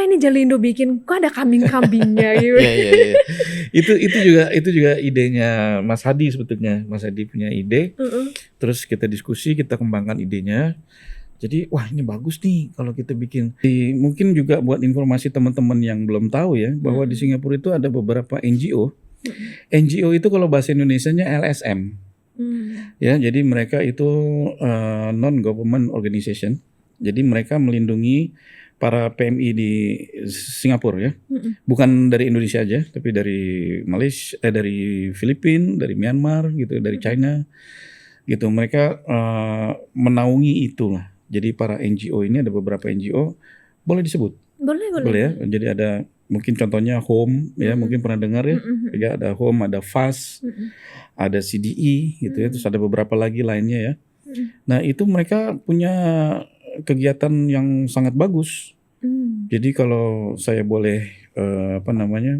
apa ini Jalindo bikin? Kok ada kambing-kambingnya gitu. Iya. Itu juga idenya Mas Hadi sebetulnya. Mas Hadi punya ide. Terus kita diskusi, kita kembangkan idenya. Jadi wah ini bagus nih kalau kita bikin. Mungkin juga buat informasi teman-teman yang belum tahu ya, bahwa di Singapura itu ada beberapa NGO. NGO itu kalau bahasa Indonesianya LSM. Ya, jadi mereka itu non-government organization. Jadi mereka melindungi para PMI di Singapura ya. Bukan dari Indonesia aja, tapi dari Malaysia, dari Filipina, dari Myanmar gitu, dari China gitu. Mereka menaungi itulah. Jadi para NGO ini ada beberapa NGO, boleh disebut? Boleh ya. Jadi ada mungkin contohnya Home ya, mungkin pernah dengar ya. Ya ada Home, ada FAS, ada CDE gitu ya. Terus ada beberapa lagi lainnya ya. Nah itu mereka punya kegiatan yang sangat bagus. Jadi kalau saya boleh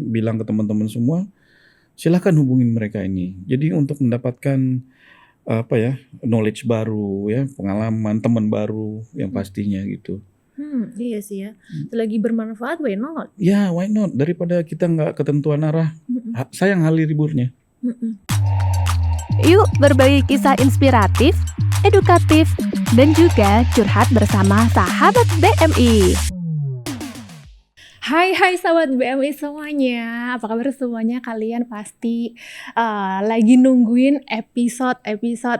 bilang ke teman-teman semua, silakan hubungin mereka ini. Jadi untuk mendapatkan knowledge baru ya, pengalaman teman baru yang pastinya gitu. Iya sih ya. Selagi bermanfaat, why not? Ya, why not? Daripada kita nggak ketentuan arah, sayang hari liburnya. Yuk berbagi kisah inspiratif, edukatif, dan juga curhat bersama sahabat BMI. Hai sahabat BMI semuanya, apa kabar semuanya? Kalian pasti lagi nungguin episode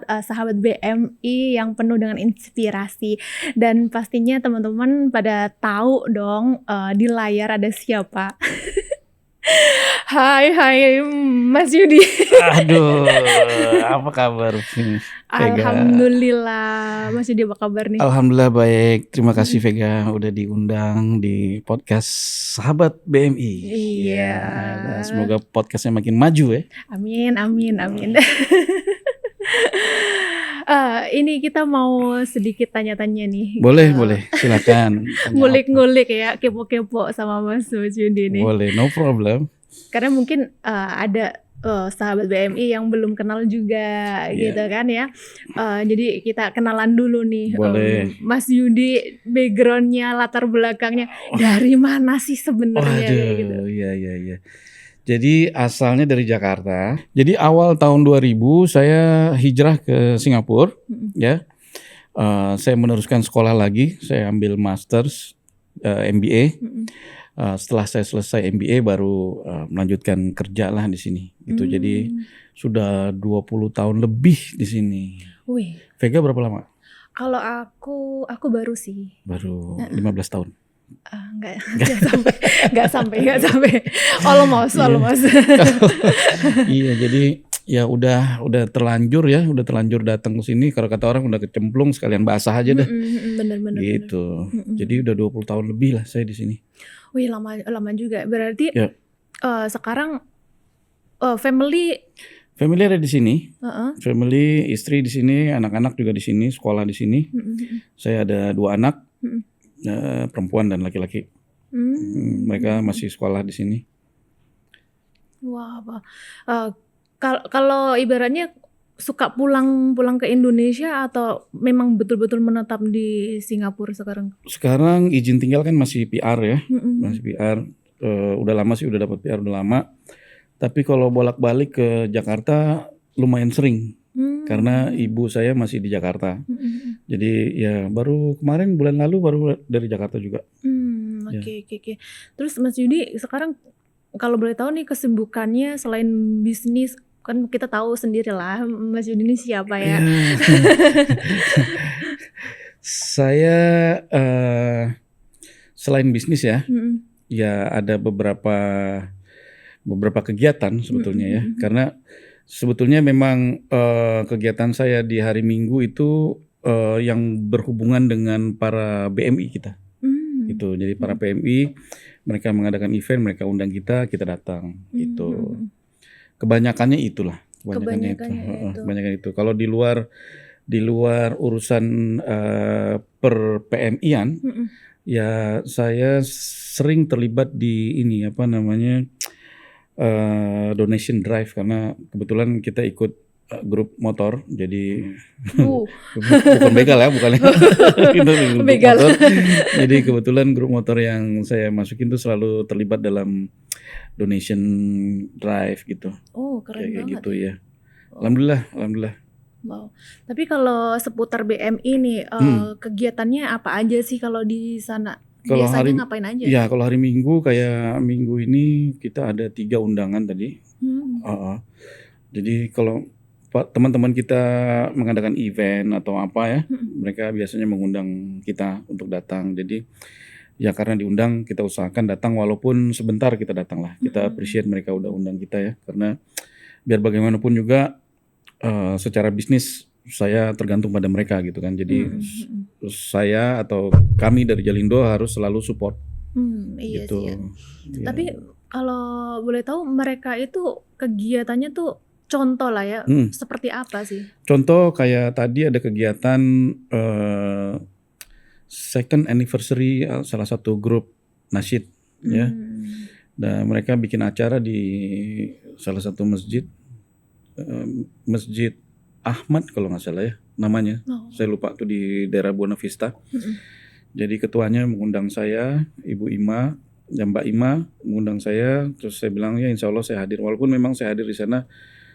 sahabat BMI yang penuh dengan inspirasi. Dan pastinya teman-teman pada tahu dong di layar ada siapa. Hai Mas Yudi. Aduh, apa kabar? Alhamdulillah, Mas Yudi apa kabar nih? Alhamdulillah baik, terima kasih Vega udah diundang di podcast Sahabat BMI. Iya. Ya, semoga podcastnya makin maju ya. Amin. Ini kita mau sedikit tanya-tanya nih. Boleh, silakan. Ngulik-ngulik ya, kepo-kepo sama Mas Yudi nih. Boleh, no problem. Karena mungkin ada sahabat BMI yang belum kenal juga gitu kan ya. Jadi kita kenalan dulu nih. Boleh. Mas Yudi backgroundnya, latar belakangnya dari mana sih sebenarnya? Gitu. Iya. Jadi asalnya dari Jakarta. Jadi awal tahun 2000 saya hijrah ke Singapura ya. Saya meneruskan sekolah lagi, saya ambil masters MBA. Setelah saya selesai MBA baru melanjutkan kerja lah di sini gitu. Jadi sudah 20 tahun lebih di sini. Wih. Vega berapa lama? Kalau aku baru sih. Baru 15 tahun. Enggak sampai. Almost. Iya, jadi ya udah terlanjur datang ke sini. Kalau kata orang udah kecemplung sekalian basah aja dah. Bener. Gitu. Jadi udah 20 tahun lebih lah saya di sini. Wih, lama juga. Berarti sekarang family ada di sini. Family, istri di sini, anak-anak juga di sini, sekolah di sini. Saya ada 2 anak. Perempuan dan laki-laki. Mereka masih sekolah di sini. Wah, kalau ibaratnya suka pulang ke Indonesia atau memang betul-betul menetap di Singapura sekarang? Sekarang izin tinggal kan masih PR ya, masih PR. Udah lama sih, udah dapat PR udah lama. Tapi kalau bolak-balik ke Jakarta lumayan sering. Karena ibu saya masih di Jakarta. Jadi ya baru kemarin bulan lalu baru dari Jakarta juga. Oke. Terus Mas Yudi sekarang kalau boleh tahu nih kesibukannya selain bisnis, kan kita tahu sendiri lah Mas Yudi ini siapa ya. Saya selain bisnis ya, ya ada beberapa kegiatan sebetulnya ya. Karena sebetulnya memang kegiatan saya di hari Minggu itu yang berhubungan dengan para BMI kita. Gitu. Jadi para PMI mereka mengadakan event, mereka undang kita datang gitu. Kebanyakannya itulah. Kebanyakan itu. Kalau di luar urusan per PMI-an, ya saya sering terlibat di ini donation drive karena kebetulan kita ikut grup motor. Jadi Uh, bukan begal ya, bukan itu grup Begal. motor. Jadi kebetulan grup motor yang saya masukin tuh selalu terlibat dalam donation drive gitu. Oh, keren Kayak banget gitu ya. ya. Alhamdulillah. Wow. Tapi kalau seputar BMI nih, kegiatannya apa aja sih kalau di sana? Kalau Biasanya ngapain aja? ya kalau hari Minggu kayak minggu ini kita ada 3 undangan tadi. Hmm. Heeh. Jadi kalau teman-teman kita mengadakan event atau apa ya, mereka biasanya mengundang kita untuk datang. Jadi ya karena diundang kita usahakan datang walaupun sebentar kita datang lah. Kita appreciate mereka udah undang kita ya, karena biar bagaimanapun juga secara bisnis saya tergantung pada mereka gitu kan. Jadi saya atau kami dari Jalindo harus selalu support Iya gitu. sih ya. Ya. Tapi kalau boleh tahu mereka itu kegiatannya tuh contoh lah ya, seperti apa sih? Contoh kayak tadi ada kegiatan second anniversary salah satu grup nasyid ya. Dan mereka bikin acara di salah satu masjid, Masjid Ahmad kalau nggak salah ya namanya. Saya lupa tuh di daerah Buona Vista. Jadi ketuanya mengundang saya, Ibu Ima, dan Mbak Ima mengundang saya. Terus saya bilang ya insya Allah saya hadir. Walaupun memang saya hadir di sana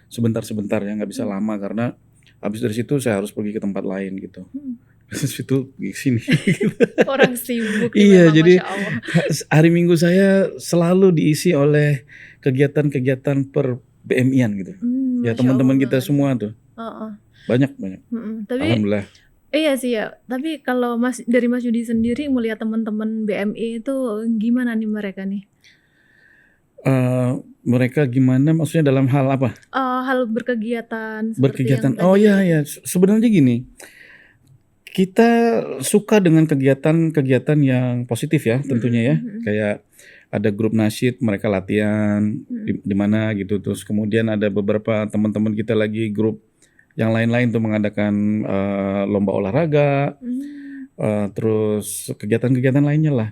sebentar-sebentar ya, nggak bisa lama karena habis dari situ saya harus pergi ke tempat lain gitu. Terus itu di sini. Orang sibuk. Iya, memang, jadi Masya Allah. hari Minggu saya selalu diisi oleh kegiatan-kegiatan per BMI-an gitu. Ya Masya teman-teman Allah kita banget. semua tuh banyak. Tapi Alhamdulillah. iya sih ya. Tapi kalau dari Mas Yudi sendiri melihat teman-teman BMI itu gimana nih mereka nih? Mereka gimana? Maksudnya dalam hal apa? Hal berkegiatan. seperti Berkegiatan. yang Oh tadi. ya. Sebenarnya gini. Kita suka dengan kegiatan-kegiatan yang positif ya tentunya ya. Kayak ada grup nasyid mereka latihan di mana gitu. Terus kemudian ada beberapa teman-teman kita lagi grup yang lain-lain tuh mengadakan lomba olahraga. Terus kegiatan-kegiatan lainnya lah.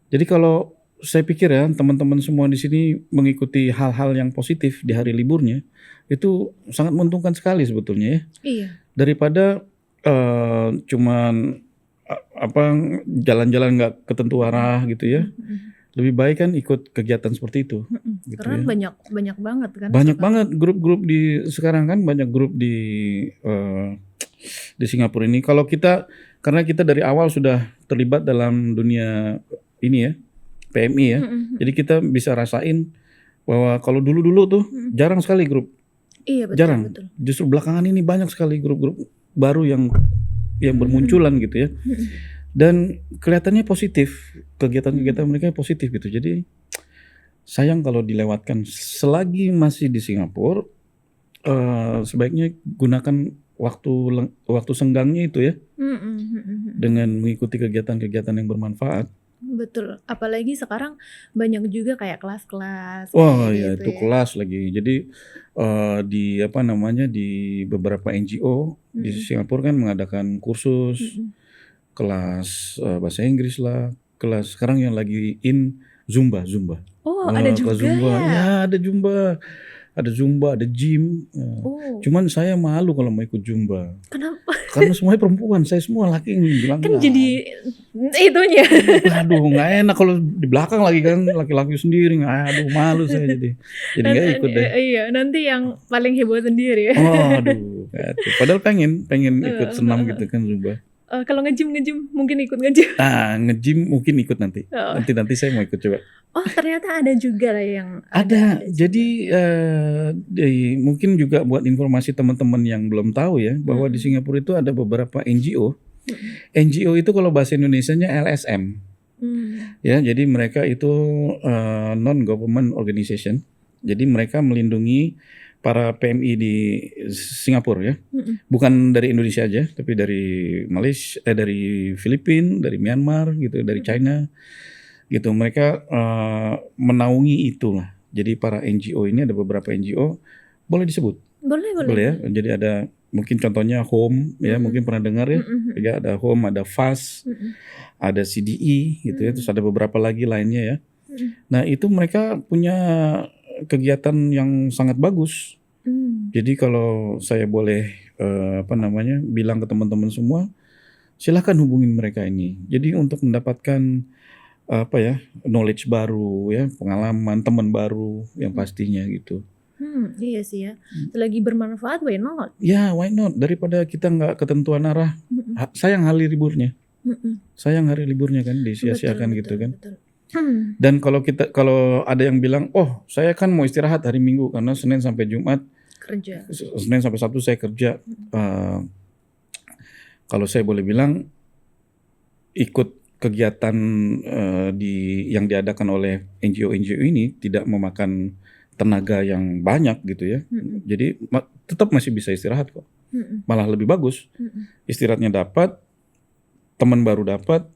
Jadi kalau saya pikir ya teman-teman semua di sini mengikuti hal-hal yang positif di hari liburnya itu sangat menguntungkan sekali sebetulnya ya. Iya. Daripada cuman jalan-jalan nggak ketentu arah gitu ya. Lebih baik kan ikut kegiatan seperti itu. Gitu Karena ya. banyak banget kan. Banyak sekarang. banget grup-grup di sekarang kan banyak grup di Singapura ini. Kalau karena kita dari awal sudah terlibat dalam dunia ini ya, PMI ya. Jadi kita bisa rasain bahwa kalau dulu-dulu tuh jarang sekali grup. Iya betul. Jarang. Betul. Justru belakangan ini banyak sekali grup-grup baru yang bermunculan gitu ya. Dan kelihatannya positif, kegiatan-kegiatan mereka positif gitu. Jadi sayang kalau dilewatkan. Selagi masih di Singapura, sebaiknya gunakan waktu senggangnya itu ya, dengan mengikuti kegiatan-kegiatan yang bermanfaat. Betul. Apalagi sekarang banyak juga kayak kelas-kelas. Wah kayak ya gitu itu kelas lagi. Jadi di beberapa NGO di Singapura kan mengadakan kursus, kelas bahasa Inggris lah, kelas sekarang yang lagi in Zumba. Oh, ada juga kelas Zumba. ya? Ya ada Zumba, ada gym. Oh, Cuman saya malu kalau mau ikut Zumba. kenapa? Karena semuanya perempuan, saya semua laki bilang. Kan jadi itunya. Aduh nggak enak kalau di belakang lagi kan laki-laki sendiri. Aduh malu saya jadi nggak ikut deh. Iya, nanti yang paling heboh sendiri ya. Oh aduh. Padahal pengen ikut senam gitu kan Zumba. Kalau nge-gym mungkin ikut nge-gym. Nge-gym mungkin ikut nanti. Oh. Nanti saya mau ikut coba. Oh, ternyata ada juga lah yang Ada. Jadi mungkin juga buat informasi teman-teman yang belum tahu ya, bahwa di Singapura itu ada beberapa NGO. NGO itu kalau bahasa Indonesianya LSM. Ya, jadi mereka itu non-government organization. Jadi mereka melindungi para PMI di Singapura ya. Bukan dari Indonesia aja, tapi dari Malaysia, dari Filipina, dari Myanmar gitu, dari China. Gitu mereka menaungi itulah. Jadi para NGO ini ada beberapa NGO boleh disebut. Boleh ya. Jadi ada mungkin contohnya Home ya, mungkin pernah dengar ya. Ya ada Home, ada FAS, ada CDE gitu ya. Terus ada beberapa lagi lainnya ya. Nah, itu mereka punya kegiatan yang sangat bagus. Jadi kalau saya boleh bilang ke teman-teman semua, silakan hubungin mereka ini. Jadi untuk mendapatkan knowledge baru ya, pengalaman teman baru yang pastinya gitu. Iya sih ya. Selagi bermanfaat, why not? Ya, why not? Daripada kita nggak ketentuan arah, sayang hari liburnya. Sayang hari liburnya kan disia-siakan gitu kan. Betul. Dan kalau ada yang bilang, oh saya kan mau istirahat hari Minggu karena Senin sampai Jumat Kerja. Senin sampai Sabtu saya kerja. Kalau saya boleh bilang, ikut kegiatan yang diadakan oleh NGO ini tidak memakan tenaga yang banyak gitu ya. Jadi tetap masih bisa istirahat kok. Malah lebih bagus. Istirahatnya dapat, teman baru dapat,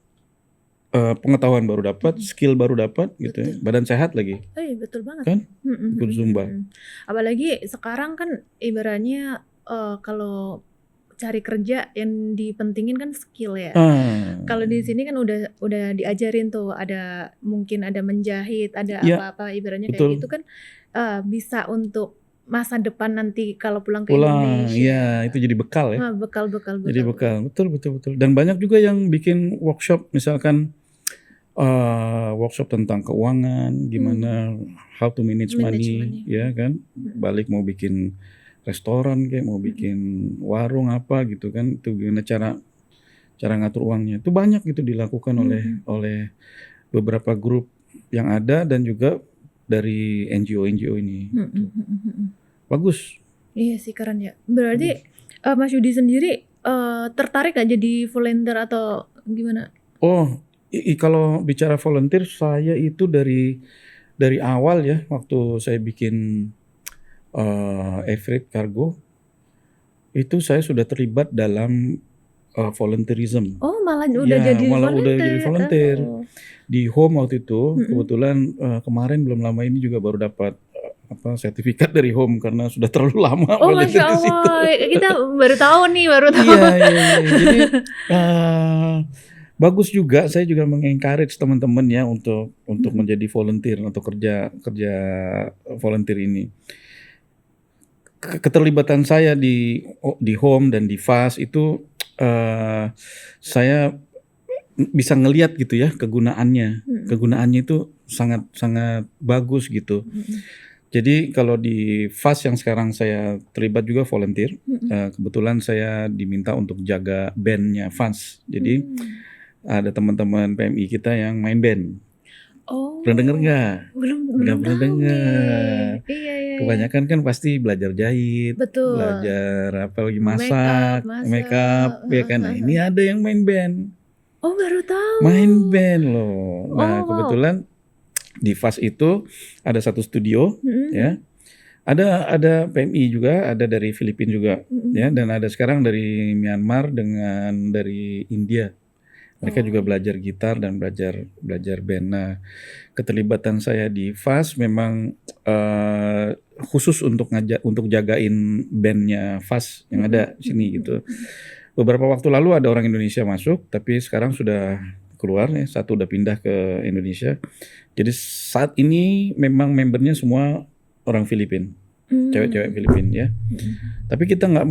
pengetahuan baru dapat, skill baru dapat gitu ya. Badan sehat lagi. Betul banget. Kan? Ikut Zumba. Apalagi sekarang kan ibaratnya kalau cari kerja yang dipentingin kan skill ya. Kalau di sini kan udah diajarin tuh, mungkin ada menjahit, ada apa-apa ibaratnya kayak gitu kan, bisa untuk masa depan nanti kalau pulang ke Indonesia. Iya, itu jadi bekal ya. Bekal. Jadi bekal, betul. Dan banyak juga yang bikin workshop, misalkan workshop tentang keuangan, gimana how to manage money, ya kan. Balik mau bikin restoran kayak mau bikin warung apa gitu kan, itu gimana cara ngatur uangnya. Itu banyak gitu dilakukan oleh beberapa grup yang ada dan juga dari NGO ini. Bagus. Iya sih, keren ya. Berarti Mas Yudi sendiri tertarik gak jadi volunteer atau gimana? Oh, kalau bicara volunteer, saya itu dari awal ya, waktu saya bikin Freight Cargo, itu saya sudah terlibat dalam volunteerism. Oh, malah udah jadi volunteer. Di Home waktu itu, kebetulan kemarin belum lama ini juga baru dapat sertifikat dari Home karena sudah terlalu lama. Oh, Masya Allah, kita baru tahu. Iya. Jadi bagus juga, saya juga mengencourage teman-teman ya untuk menjadi volunteer atau kerja volunteer ini. Keterlibatan saya di Home dan di FAS itu saya bisa ngelihat gitu ya kegunaannya. Kegunaannya itu sangat bagus gitu. Jadi kalau di FAS yang sekarang saya terlibat juga volunteer, kebetulan saya diminta untuk jaga bandnya FAS. Jadi ada teman-teman PMI kita yang main band. Oh, pernah denger nggak? Belum pernah dengar. Iya. Kebanyakan kan pasti belajar jahit, Betul. belajar masak, make up, ya kan. Nah, ini ada yang main band. Oh, baru tahu. Main band loh. Nah, kebetulan di FAS itu ada satu studio, ya. Ada PMI juga, ada dari Filipina juga, ya, dan ada sekarang dari Myanmar dengan dari India. Mereka juga belajar gitar dan belajar band. Nah, keterlibatan saya di FAS memang khusus untuk jagain bandnya FAS yang ada di sini gitu. Beberapa waktu lalu ada orang Indonesia masuk, tapi sekarang sudah keluar ya, satu udah pindah ke Indonesia. Jadi saat ini memang membernya semua orang Filipina. Cewek-cewek Filipina ya. Tapi kita nggak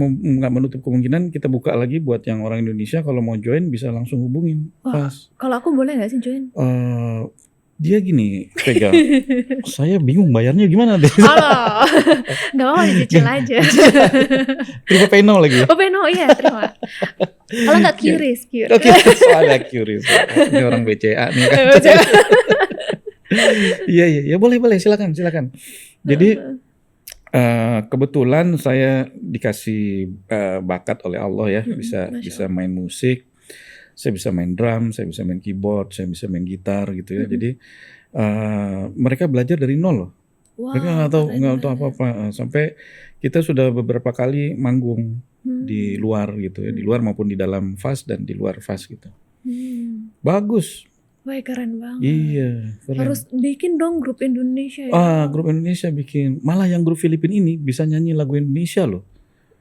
menutup kemungkinan kita buka lagi buat yang orang Indonesia, kalau mau join bisa langsung hubungin. Kalau aku boleh nggak sih join? Dia gini, pegang. Saya bingung bayarnya gimana deh. Halo, nggak apa-apa, dicicil aja. Terima Peno lagi. Oh, Peno, iya terima. Kalau nggak curious. Oke, soalnya curious. Ini orang BCA nih kan. Iya, boleh, silakan. Jadi kebetulan saya dikasih bakat oleh Allah ya, bisa main musik, saya bisa main drum, saya bisa main keyboard, saya bisa main gitar gitu ya. Jadi mereka belajar dari nol loh. Wow, mereka nggak tahu apa-apa, sampai kita sudah beberapa kali manggung di luar gitu ya, di luar maupun di dalam FAS dan di luar FAS gitu. Bagus. Wah, keren banget. Iya, keren. Harus bikin dong grup Indonesia ya. Grup Indonesia bikin. Malah yang grup Filipina ini bisa nyanyi lagu Indonesia loh.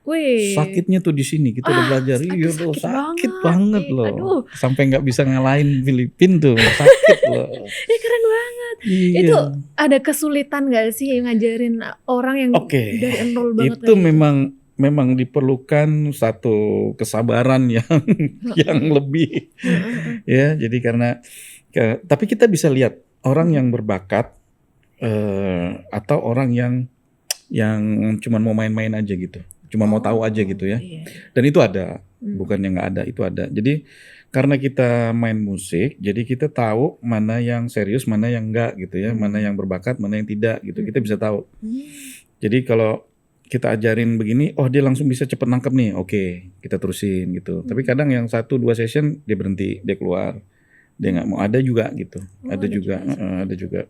Wih. Sakitnya tuh di sini kita udah belajar. Iya loh, sakit banget loh. Aduh. Sampai nggak bisa ngalahin Filipina tuh, sakit loh. Keren banget. Iya. Itu ada kesulitan gak sih ngajarin orang yang dari nol banget? Itu memang diperlukan satu kesabaran yang lebih. Ya, jadi karena tapi kita bisa lihat orang yang berbakat atau orang yang cuma mau main-main aja gitu, cuma mau tahu aja gitu ya. Dan itu ada, bukan yang nggak ada, itu ada. Jadi karena kita main musik, jadi kita tahu mana yang serius, mana yang enggak gitu ya, mana yang berbakat, mana yang tidak gitu. Kita bisa tahu. Jadi kalau kita ajarin begini, oh dia langsung bisa cepet nangkep nih, oke, kita terusin gitu. Tapi kadang yang 1-2 session dia berhenti, dia keluar, dia nggak mau. Ada juga gitu, ada juga.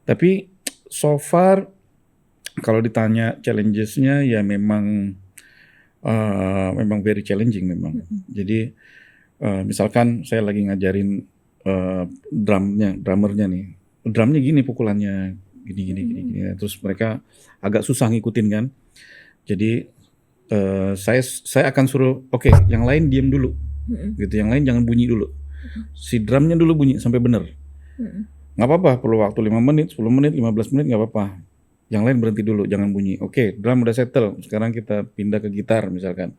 Tapi so far kalau ditanya challenges-nya ya memang very challenging memang. Jadi misalkan saya lagi ngajarin drummernya nih, drumnya gini pukulannya. Gini. Terus mereka agak susah ngikutin kan. Jadi saya akan suruh, oke, yang lain diam dulu, gitu. Yang lain jangan bunyi dulu. Si drumnya dulu bunyi sampai benar. Nggak apa-apa, perlu waktu 5 menit, 10 menit, 15 menit nggak apa-apa. Yang lain berhenti dulu, jangan bunyi. Oke, drum udah settle. Sekarang kita pindah ke gitar misalkan.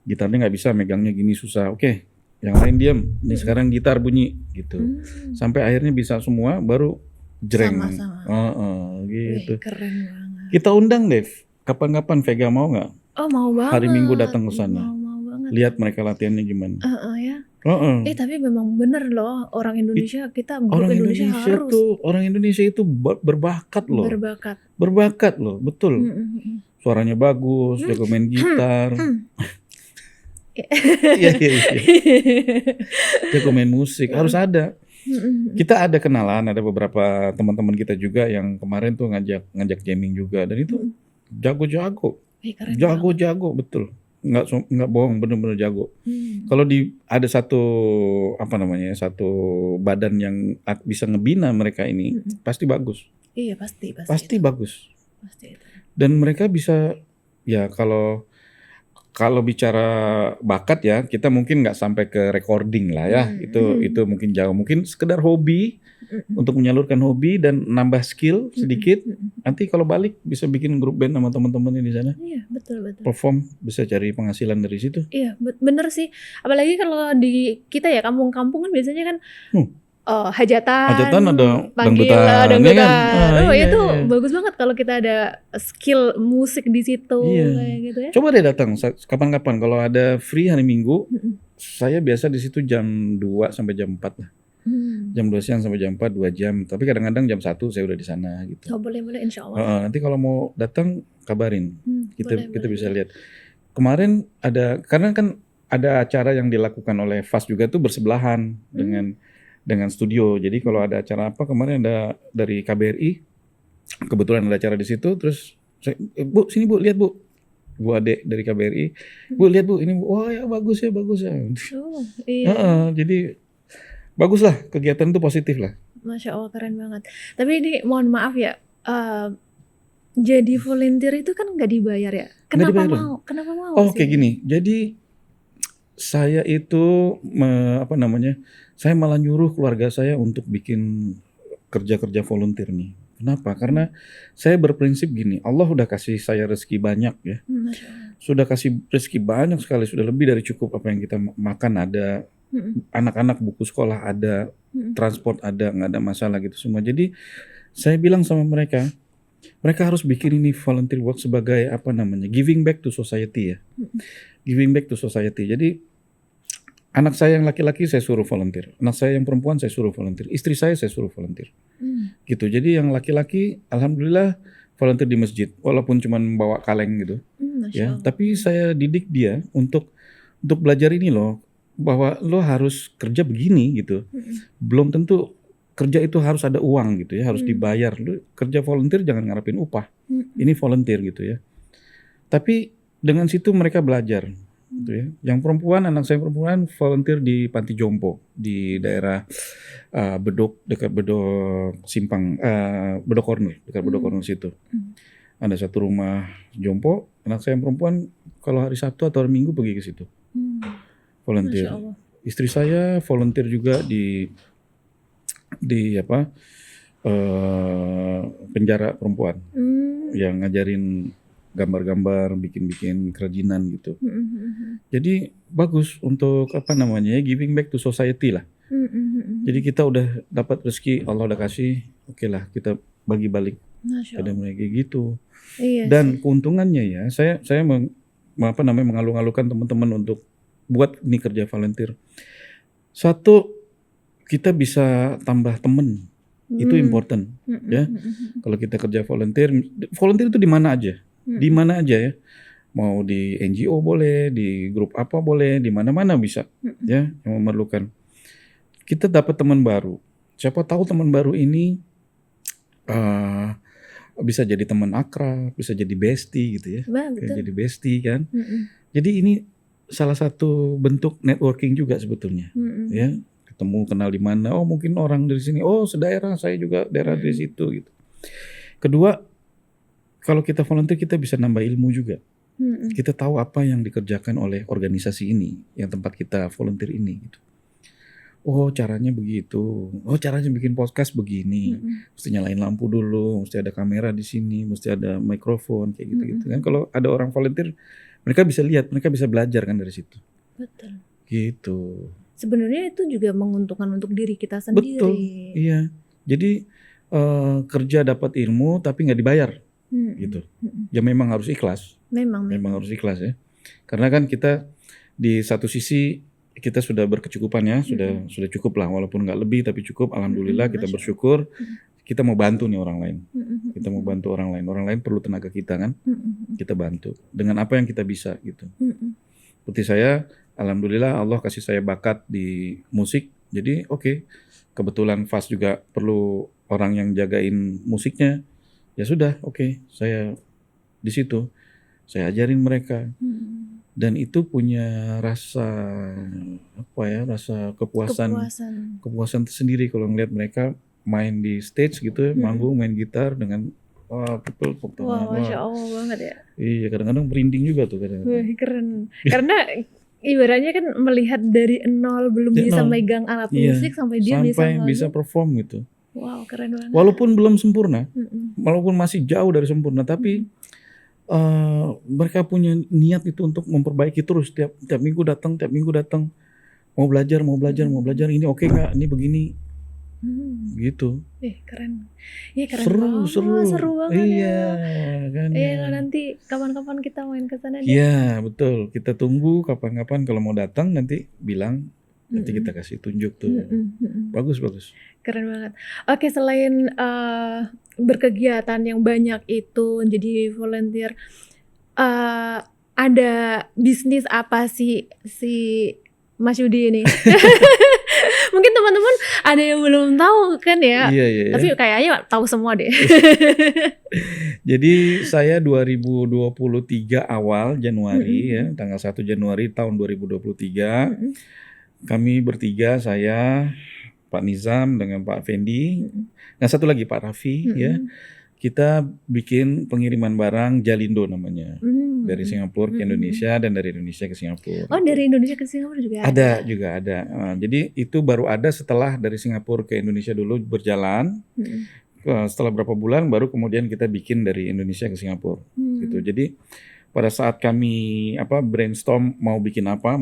Gitarnya nggak bisa, megangnya gini susah. Oke, yang lain diam. Ini sekarang gitar bunyi, gitu. Sampai akhirnya bisa semua, baru jreng. Sama-sama. Gitu. Keren banget. Kita undang Dev. Kapan-kapan Vega mau nggak? Oh, mau banget. Hari Minggu datang ke sana. Mau banget. Lihat mereka latihannya gimana. Ya. Tapi memang bener loh, orang Indonesia orang Indonesia itu berbakat loh. Berbakat loh, betul. Suaranya bagus, jago main gitar. Iya. Jago main musik, harus ada. Kita ada kenalan, ada beberapa teman-teman kita juga yang kemarin tuh ngajak jamming juga, dan itu jago-jago, betul, nggak bohong, bener-bener jago. Kalau ada satu badan yang bisa ngebina mereka ini, pasti bagus. Iya, pasti bagus. Dan mereka bisa, ya kalau bicara bakat ya, kita mungkin nggak sampai ke recording lah ya. Itu mungkin jauh. Mungkin sekedar hobi, untuk menyalurkan hobi dan nambah skill sedikit. Nanti kalau balik bisa bikin grup band sama teman-temannya di sana. Iya, betul. Perform, bisa cari penghasilan dari situ. Iya, bener sih. Apalagi kalau di kita ya, kampung-kampung kan biasanya kan hajatan ada dangdutan. Itu bagus banget kalau kita ada skill musik di situ, kayak gitu ya. Coba deh datang kapan-kapan kalau ada free hari Minggu. Saya biasa di situ jam 2 sampai jam 4 lah. Jam 2 siang sampai jam 4, 2 jam. Tapi kadang-kadang jam 1 saya udah di sana gitu. Boleh insya Allah. Nanti kalau mau datang kabarin. Kita bisa lihat. Kemarin karena kan ada acara yang dilakukan oleh FAS juga tuh bersebelahan dengan studio. Jadi kalau ada acara apa, kemarin ada dari KBRI, kebetulan ada acara di situ, terus saya, Bu sini Bu, lihat Bu Ade dari KBRI, Bu lihat Bu ini, wah ya bagus ya. Iya. Jadi bagus lah, kegiatan itu positif lah. Masya Allah, keren banget. Tapi ini mohon maaf ya, jadi volunteer itu kan nggak dibayar ya? Kenapa mau? Oh kayak gini, jadi saya itu saya malah nyuruh keluarga saya untuk bikin kerja volunteer nih. Kenapa? Karena saya berprinsip gini, Allah udah kasih saya rezeki banyak ya. Sudah kasih rezeki banyak sekali, sudah lebih dari cukup. Apa yang kita makan ada, anak-anak buku sekolah ada, transport ada, nggak ada masalah gitu semua. Jadi saya bilang sama mereka harus bikin ini volunteer work sebagai giving back to society ya. Giving back to society. Jadi anak saya yang laki-laki saya suruh volunteer, anak saya yang perempuan saya suruh volunteer, istri saya suruh volunteer, gitu. Jadi yang laki-laki, alhamdulillah volunteer di masjid, walaupun cuma bawa kaleng gitu, ya. Tapi saya didik dia untuk belajar ini loh, bahwa lo harus kerja begini gitu. Belum tentu kerja itu harus ada uang gitu ya, harus dibayar. Lo kerja volunteer jangan ngarepin upah. Ini volunteer gitu ya. Tapi dengan situ mereka belajar. Gitu ya. Yang perempuan, anak saya perempuan volunteer di panti jompo di daerah Bedok, dekat Bedok Simpang, Bedok Corner, dekat Bedok Corner situ. Ada satu rumah jompo, anak saya yang perempuan kalau hari Sabtu atau hari Minggu pergi ke situ Masya volunteer. Allah. Istri saya volunteer juga di penjara perempuan yang ngajarin gambar-gambar, bikin-bikin kerajinan gitu. Jadi bagus untuk giving back to society lah. Jadi kita udah dapat rezeki, Allah udah kasih, oke lah kita bagi balik Masya pada Allah. mereka gitu. Iya Dan sih. keuntungannya ya, saya mengalu-alukan teman-teman untuk buat ini kerja volunteer. Satu, kita bisa tambah temen, itu important ya. Kalau kita kerja volunteer itu di mana aja, ya. Mau di NGO boleh, di grup apa boleh, di mana-mana bisa ya yang memerlukan. Kita dapat teman baru. Siapa tahu teman baru ini bisa jadi teman akrab, bisa jadi bestie gitu ya. Betul. Jadi bestie kan. Jadi ini salah satu bentuk networking juga sebetulnya. Ya, ketemu kenal di mana. Oh, mungkin orang dari sini. Oh, sedaerah, saya juga daerah dari situ gitu. Kedua, kalau kita volunteer kita bisa nambah ilmu juga. Kita tahu apa yang dikerjakan oleh organisasi ini, yang tempat kita volunteer ini gitu. Oh, caranya begitu. Oh, caranya bikin podcast begini. Mesti nyalain lampu dulu, mesti ada kamera di sini, mesti ada mikrofon kayak gitu-gitu kan. Kalau ada orang volunteer, mereka bisa lihat, mereka bisa belajar kan dari situ. Betul. Gitu. Sebenarnya itu juga menguntungkan untuk diri kita sendiri. Betul. Iya. Jadi kerja dapat ilmu tapi nggak dibayar. Gitu. Ya memang harus ikhlas. Memang harus ikhlas ya. Karena kan kita di satu sisi kita sudah berkecukupan ya, sudah cukup lah, walaupun nggak lebih tapi cukup. Alhamdulillah kita bersyukur. Kita mau bantu nih orang lain. Kita mau bantu orang lain. Orang lain perlu tenaga kita kan. Kita bantu dengan apa yang kita bisa gitu. Seperti saya, alhamdulillah Allah kasih saya bakat di musik. Jadi oke, kebetulan Fas juga perlu orang yang jagain musiknya. Ya sudah, oke, saya di situ. Saya ajarin mereka. Dan itu punya rasa kepuasan tersendiri kalau ngeliat mereka main di stage gitu, manggung, main gitar dengan betul. Wah, Masya Allah banget ya. Iya, kadang-kadang merinding juga tuh kadang-kadang. Wah, keren. Karena ibaratnya kan melihat dari nol belum bisa megang alat musik sampai dia bisa perform gitu. Wow, keren banget. Walaupun belum sempurna, walaupun masih jauh dari sempurna, tapi mereka punya niat itu untuk memperbaiki terus tiap minggu datang, mau belajar, ini oke nggak, ini begini, gitu. Keren. Iya, keren seru banget iya, ya. Kan, Iya, nanti kapan-kapan kita main ke sana deh. Iya, betul. Kita tunggu kapan-kapan kalau mau datang nanti bilang. Nanti kita kasih tunjuk tuh. Bagus. Keren banget. Oke, selain berkegiatan yang banyak itu jadi volunteer, ada bisnis apa sih si Mas Yudi ini? Mungkin teman-teman ada yang belum tahu kan ya. Iya. Tapi kayaknya tahu semua deh. Jadi saya 2023 awal Januari ya, tanggal 1 Januari tahun 2023. Kami bertiga, saya, Pak Nizam dengan Pak Fendi, nah satu lagi Pak Raffi ya. Kita bikin pengiriman barang Jalindo namanya. Dari Singapura ke Indonesia dan dari Indonesia ke Singapura. Oh, dari Indonesia ke Singapura juga ada? Ada. Jadi itu baru ada setelah dari Singapura ke Indonesia dulu berjalan. Setelah berapa bulan baru kemudian kita bikin dari Indonesia ke Singapura. Gitu. Jadi pada saat kami brainstorm mau bikin apa,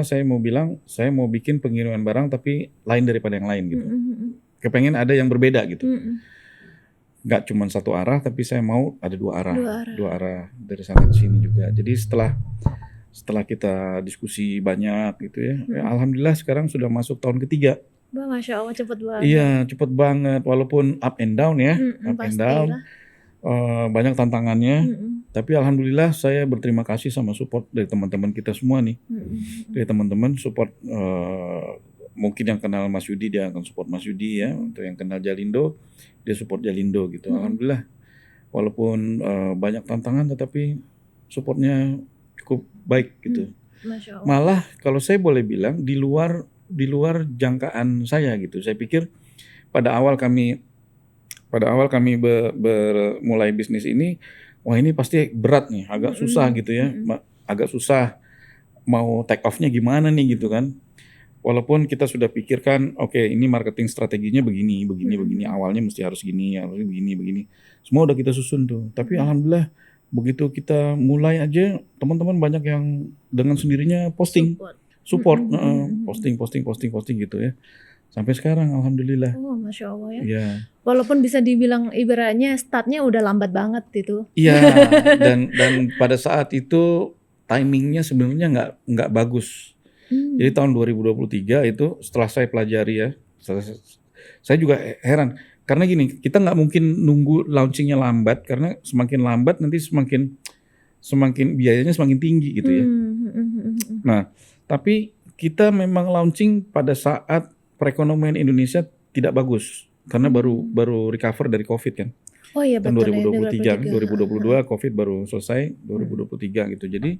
saya mau bilang saya mau bikin pengiriman barang tapi lain daripada yang lain gitu. Kepengen ada yang berbeda gitu. Nggak cuma satu arah tapi saya mau ada dua arah dari sana ke sini juga. Jadi setelah kita diskusi banyak gitu ya, alhamdulillah sekarang sudah masuk tahun ketiga. Masya Allah, cepet banget. Iya, cepet banget walaupun up and down ya, banyak tantangannya. Tapi alhamdulillah saya berterima kasih sama support dari teman-teman kita semua nih. Dari teman-teman support, mungkin yang kenal Mas Yudi dia akan support Mas Yudi ya. Untuk yang kenal Jalindo dia support Jalindo gitu. Alhamdulillah walaupun banyak tantangan tetapi supportnya cukup baik gitu. Masya Allah. Malah kalau saya boleh bilang di luar jangkaan saya gitu. Saya pikir pada awal kami mulai bisnis ini wah ini pasti berat nih, agak susah gitu ya, agak susah mau take off-nya gimana nih gitu kan. Walaupun kita sudah pikirkan, oke ini marketing strateginya begini, awalnya mesti harus gini, harusnya begini. Semua udah kita susun tuh. Tapi alhamdulillah begitu kita mulai aja, teman-teman banyak yang dengan sendirinya posting, support, posting gitu ya. Sampai sekarang alhamdulillah. Oh, Masya Allah ya. Iya. Walaupun bisa dibilang ibaratnya startnya udah lambat banget itu. Iya, dan pada saat itu timingnya sebenarnya nggak bagus. Jadi tahun 2023 itu setelah saya pelajari ya, saya juga heran. Karena gini, kita nggak mungkin nunggu launchingnya lambat, karena semakin lambat nanti semakin biayanya semakin tinggi gitu ya. Nah, tapi kita memang launching pada saat perekonomian Indonesia tidak bagus, karena baru recover dari COVID kan. Oh iya Tahun betul 2023, ya, 2022 COVID baru selesai, 2023 gitu. Jadi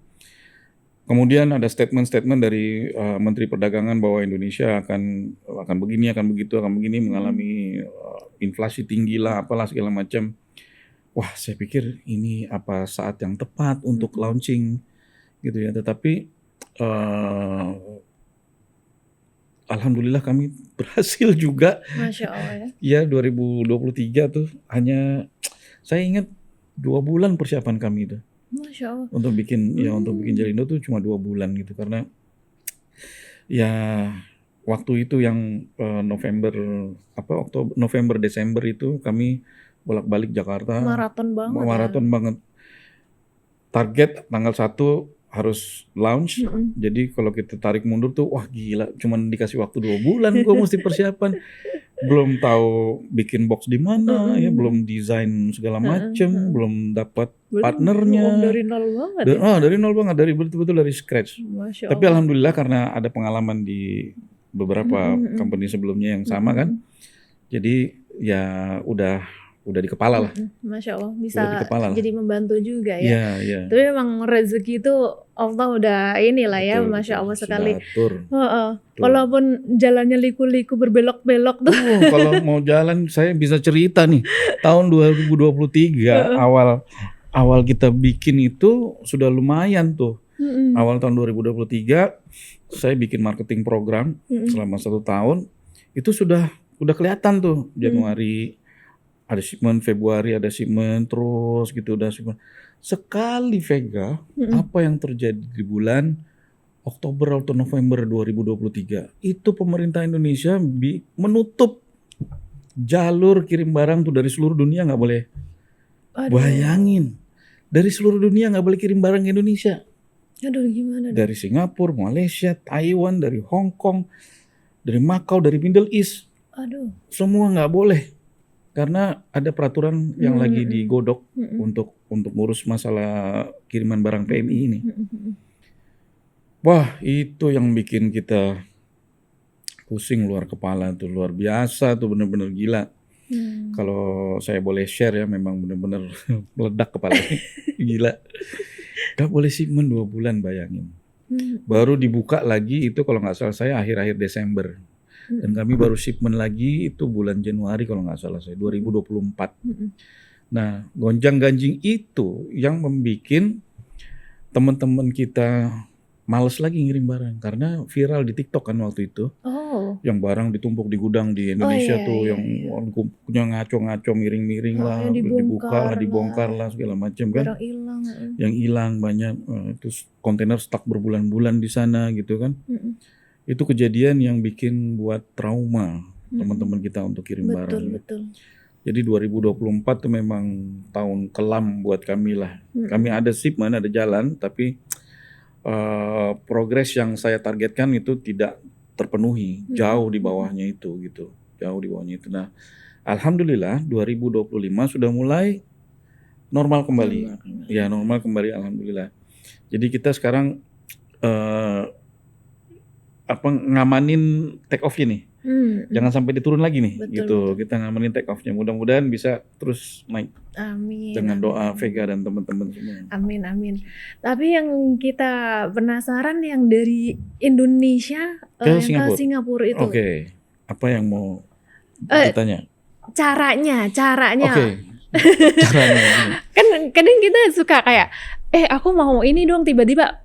kemudian ada statement-statement dari Menteri Perdagangan bahwa Indonesia akan begini, akan begini, mengalami inflasi tinggi lah, apalah segala macam. Wah, saya pikir ini apa saat yang tepat untuk launching gitu ya. Tetapi alhamdulillah kami berhasil juga. Masya Allah ya. Ya 2023 tuh hanya saya ingat 2 bulan persiapan kami itu. Masya Allah. Untuk bikin Jalindo tuh cuma 2 bulan gitu, karena ya waktu itu yang November Desember itu kami bolak-balik Jakarta, maraton banget. Target tanggal 1 harus launch. Jadi kalau kita tarik mundur tuh wah gila, cuman dikasih waktu 2 bulan gue mesti persiapan. Belum tahu bikin box di mana ya, belum desain segala macem, belum dapat partnernya. Dari nol banget. Dari nol banget, dari betul-betul dari scratch. Masya Tapi alhamdulillah karena ada pengalaman di beberapa company sebelumnya yang sama kan. Jadi ya udah di kepala lah. Masya Allah, bisa jadi membantu juga ya. Iya. Tapi memang rezeki itu Allah udah inilah ya, Masya Allah sekali. Walaupun jalannya liku-liku berbelok-belok tuh. Kalau mau jalan saya bisa cerita nih. Tahun 2023 awal kita bikin itu sudah lumayan tuh. Awal tahun 2023 saya bikin marketing program selama 1 tahun. Itu sudah kelihatan tuh Januari. Ada shipment, Februari ada shipment, terus gitu udah shipment. Sekali Vega, apa yang terjadi di bulan Oktober atau November 2023, itu pemerintah Indonesia menutup jalur kirim barang tuh dari seluruh dunia, nggak boleh. Aduh. Bayangin, dari seluruh dunia nggak boleh kirim barang ke Indonesia. Aduh gimana? Dari Singapura, Malaysia, Taiwan, dari Hong Kong, dari Macau, dari Middle East. Aduh. Semua nggak boleh. Karena ada peraturan yang lagi digodok untuk ngurus masalah kiriman barang PMI ini. Wah, itu yang bikin kita pusing luar kepala tuh, luar biasa tuh, bener-bener gila. Kalau saya boleh share ya, memang bener-bener meledak kepalanya. Gila. Gak boleh shipment 2 bulan, bayangin. Baru dibuka lagi itu kalau nggak salah saya akhir-akhir Desember. Dan kami baru shipment lagi itu bulan Januari kalau nggak salah saya, 2024. Nah, gonjang-ganjing itu yang membuat teman-teman kita males lagi ngirim barang. Karena viral di TikTok kan waktu itu. Yang barang ditumpuk di gudang di Indonesia yang punya ngaco-ngaco, miring-miring lah, dibongkar lah segala macam kan. Yang hilang banyak, terus kontainer stuck berbulan-bulan di sana gitu kan. Itu kejadian yang bikin buat trauma teman-teman kita untuk kirim barang. Betul. Jadi 2024 tuh memang tahun kelam buat kami lah. Kami ada shipment, ada jalan, tapi progres yang saya targetkan itu tidak terpenuhi, jauh di bawahnya itu gitu. Nah, alhamdulillah 2025 sudah mulai normal kembali. Ya, normal kembali alhamdulillah. Jadi kita sekarang ngamanin take off-nya nih. Jangan sampai diturun lagi nih. Betul. Kita ngamanin take off-nya. Mudah-mudahan bisa terus naik. Amin. Dengan doa Vega dan teman-teman semua. Amin. Tapi yang kita penasaran yang dari Indonesia ke Singapura itu. Oke. Apa yang mau ditanya? Caranya. Oke. caranya. Kan kadang kita suka kayak aku mau ini dong, tiba-tiba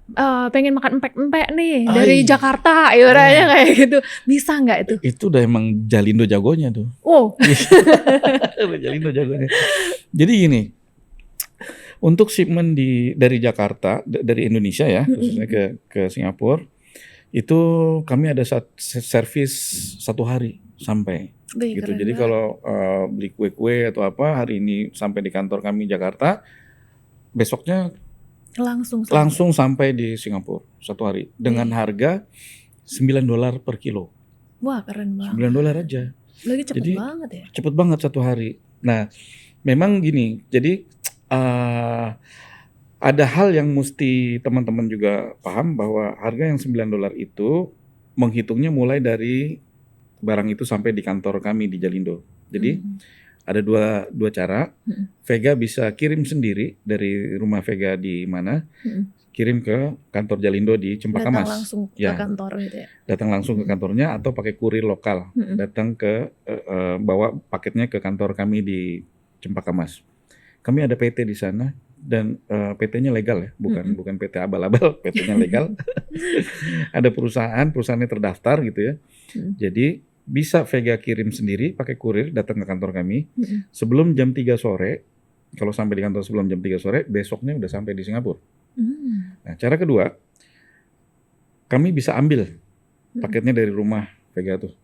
pengen makan empek-empek nih dari Iya. Jakarta, ibaratnya kayak gitu. Bisa nggak itu? Itu udah emang Jalindo jagonya tuh. Wow. Udah Jalindo jagonya. Jadi gini, untuk shipment dari Jakarta, dari Indonesia ya, khususnya ke Singapura, itu kami ada servis 1 hari sampai. Wih, Gitu. keren Jadi banget. kalau beli kue-kue atau apa hari ini sampai di kantor kami Jakarta, besoknya langsung sampai di Singapura 1 hari dengan harga $9 per kilo. Wah, keren banget. $9 aja. Lagi cepet Jadi, banget ya. Cepet banget 1 hari. Nah, memang gini. Jadi ada hal yang mesti teman-teman juga paham bahwa harga yang $9 itu menghitungnya mulai dari barang itu sampai di kantor kami di Jalindo. Jadi ada dua cara. Vega bisa kirim sendiri dari rumah Vega di mana, kirim ke kantor Jalindo di Cempaka Datang Mas. langsung ke Ya. kantor gitu ya. Datang langsung ke kantornya atau pakai kurir lokal. Datang ke bawa paketnya ke kantor kami di Cempaka Mas. Kami ada PT di sana dan PT-nya legal ya, bukan PT abal-abal, PT-nya legal. Ada perusahaannya terdaftar gitu ya. Jadi bisa Vega kirim sendiri pakai kurir datang ke kantor kami sebelum jam 3 sore. Kalau sampai di kantor sebelum jam 3 sore, besoknya udah sampai di Singapura. Nah, cara kedua, kami bisa ambil paketnya dari rumah Vega tuh.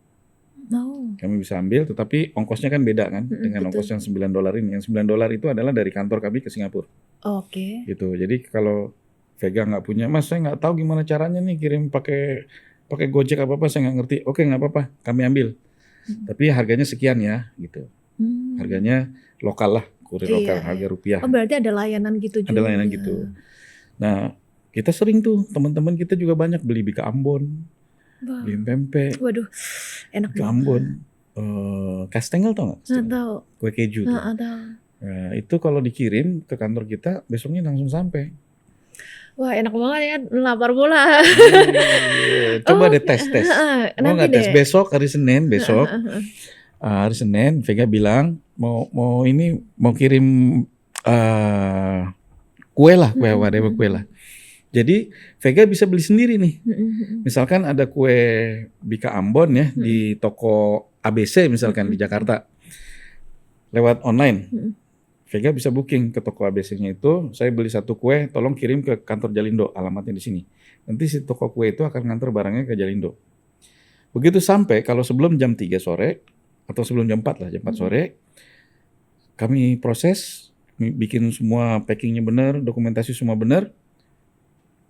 Kami bisa ambil, tetapi ongkosnya kan beda kan dengan betul. ongkos yang $9 ini. Yang $9 itu adalah dari kantor kami ke Singapura. Oke. Gitu. Jadi kalau Vega nggak punya, Mas saya nggak tahu gimana caranya nih kirim pakai Gojek apa saya nggak ngerti. Oke, nggak apa-apa, kami ambil. Tapi harganya sekian ya, gitu. Harganya lokal lah, kurir lokal, harga rupiah. Oh, berarti ada layanan gitu juga. Ada layanan gitu. Nah, kita sering tuh, teman-teman kita juga banyak beli Bika Ambon, beli pempek. Waduh, enak Bika banget. Ambon. Kastengel tau nggak? Nggak tahu. Kue keju tuh. Nggak tahu. Nah, itu kalau dikirim ke kantor kita, besoknya langsung sampai. Wah, enak banget ya, lapar pula. Coba deh tes. Mau Nanti nggak tes deh. besok hari Senin besok? Hari Senin Vega bilang mau kirim kue lah, kue lah. Jadi Vega bisa beli sendiri nih. Misalkan ada kue Bika Ambon ya di toko ABC misalkan di Jakarta, lewat online. Vega bisa booking ke toko ABC-nya itu, saya beli 1 kue, tolong kirim ke kantor Jalindo, alamatnya di sini. Nanti si toko kue itu akan nganter barangnya ke Jalindo. Begitu sampai, kalau sebelum jam 3 sore, atau sebelum jam 4 lah, jam 4 sore, kami proses, bikin semua packingnya benar, dokumentasi semua benar,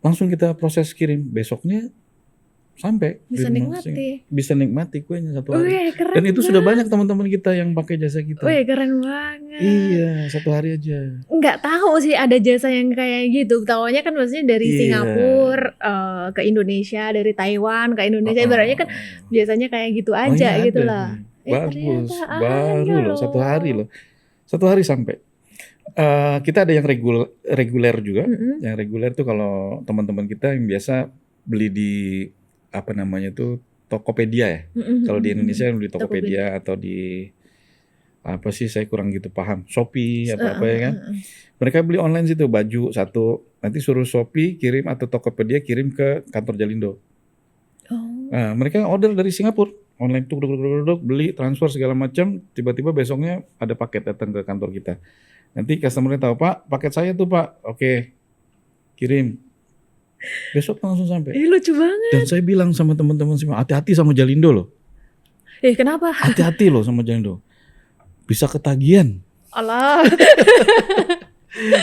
langsung kita proses kirim. Besoknya sampai Bisa di rumah. nikmati. Bisa nikmati kuenya 1 hari. Wih, keren. Dan itu sudah banyak teman-teman kita yang pakai jasa kita. Wih, keren banget. Iya, 1 hari aja. Nggak tahu sih ada jasa yang kayak gitu. Taunya kan maksudnya dari Singapura ke Indonesia, dari Taiwan ke Indonesia. Ibaratnya kan biasanya kayak gitu aja iya gitu ada lah. nih. Bagus, Ternyata baru ada loh 1 hari loh. 1 hari sampai. Kita ada yang reguler juga. Yang reguler tuh kalau teman-teman kita yang biasa beli di apa namanya tuh Tokopedia ya. Kalau di Indonesia beli Tokopedia atau di apa sih saya kurang gitu paham. Shopee apa ya kan. Mereka beli online situ baju 1, nanti suruh Shopee kirim atau Tokopedia kirim ke kantor Jalindo. Nah, mereka order dari Singapura online tuh beli transfer segala macam, tiba-tiba besoknya ada paket datang ke kantor kita. Nanti customer-nya tahu, Pak, paket saya tuh Pak, oke, kirim. Besok langsung sampai. Lucu banget. Dan saya bilang sama teman-teman semua, hati-hati sama Jalindo loh. Kenapa? Hati-hati loh sama Jalindo. Bisa ketagihan. Alah.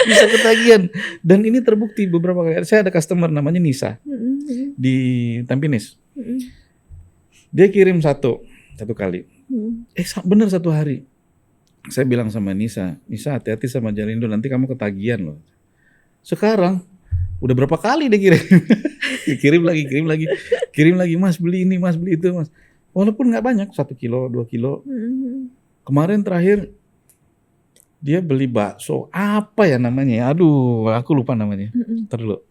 Bisa ketagihan. Dan ini terbukti beberapa kali. Saya ada customer namanya Nisa di Tampines. Dia kirim satu kali. Bener 1 hari. Saya bilang sama Nisa, hati-hati sama Jalindo, nanti kamu ketagihan loh. Sekarang udah berapa kali dia kirim lagi, Mas beli ini, Mas beli itu, Mas. Walaupun nggak banyak, 1 kilo, 2 kilo. Kemarin terakhir dia beli bakso, apa ya namanya? Aduh, aku lupa namanya. Ntar dulu.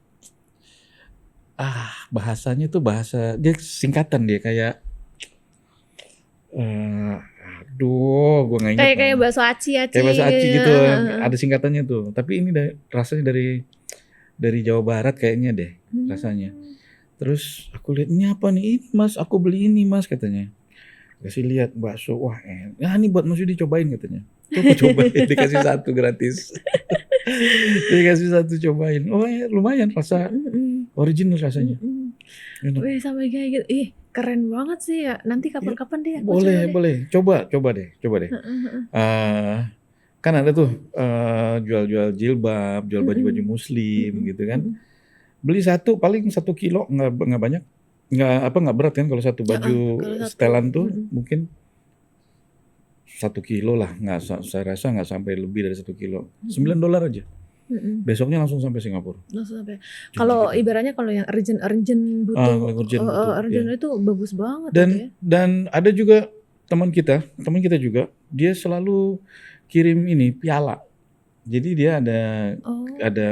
Bahasanya tuh bahasa dia singkatan dia kayak Aduh, gue nggak ingat. Kayak bakso aci. Kayak bakso aci gitu, ada singkatannya tuh. Tapi ini rasanya dari Jawa Barat kayaknya deh rasanya. Terus aku lihat, ini apa nih? Ini mas, aku beli ini mas katanya. Kasih lihat bakso, wah nah ini buat Mas Yudi cobain katanya. Cobain, dikasih satu gratis. Dikasih satu cobain. Oh ya lumayan rasa original rasanya. Wih sampai kayak gitu, keren banget sih ya. Nanti kapan-kapan deh. Boleh. Coba deh. Kan ada tuh jual-jual jilbab, jual baju-baju muslim gitu kan. Beli satu paling 1 kilo, nggak banyak. Nggak berat kan kalau satu baju setelan tuh mungkin 1 kilo lah, saya rasa nggak sampai lebih dari 1 kilo. $9 aja. Besoknya langsung sampai Singapura. Langsung sampai. Kalau ibaratnya kalau yang urgent butuh, urgent itu bagus banget. Dan ada juga teman kita juga, dia selalu kirim ini piala. Jadi dia ada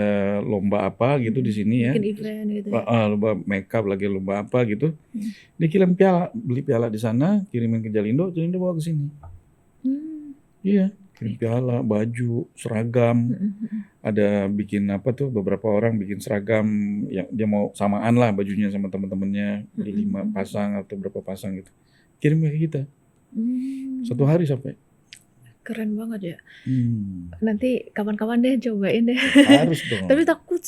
lomba apa gitu di sini ya. Bikin event gitu ya. Lomba makeup lagi lomba apa gitu. Dia kirim piala, beli piala di sana, kirimin ke Jalindo bawa ke sini. Iya, kirim piala, baju, seragam. Ada bikin apa tuh, beberapa orang bikin seragam yang dia mau samaan lah bajunya sama teman-temannya, beli 5 pasang atau berapa pasang gitu. Kirim ke kita. 1 hari sampai. Keren banget ya. Nanti kapan-kapan deh cobain deh. Harus dong. Tapi takut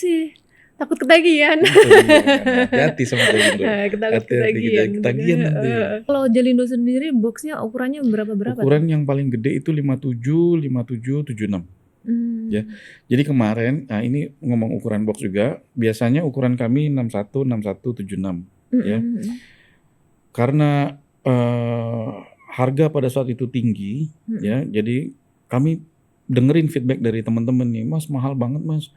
ketagihan. Hati-hati sama Jalindo. Ketagihan nanti. Kalau Jalindo sendiri boxnya ukurannya berapa? Ukuran yang paling gede itu 57, 76. Ya. Jadi kemarin, nah ini ngomong ukuran box juga, biasanya ukuran kami 61, 76 ya. Karena harga pada saat itu tinggi ya, jadi kami dengerin feedback dari teman-teman nih, Mas mahal banget Mas,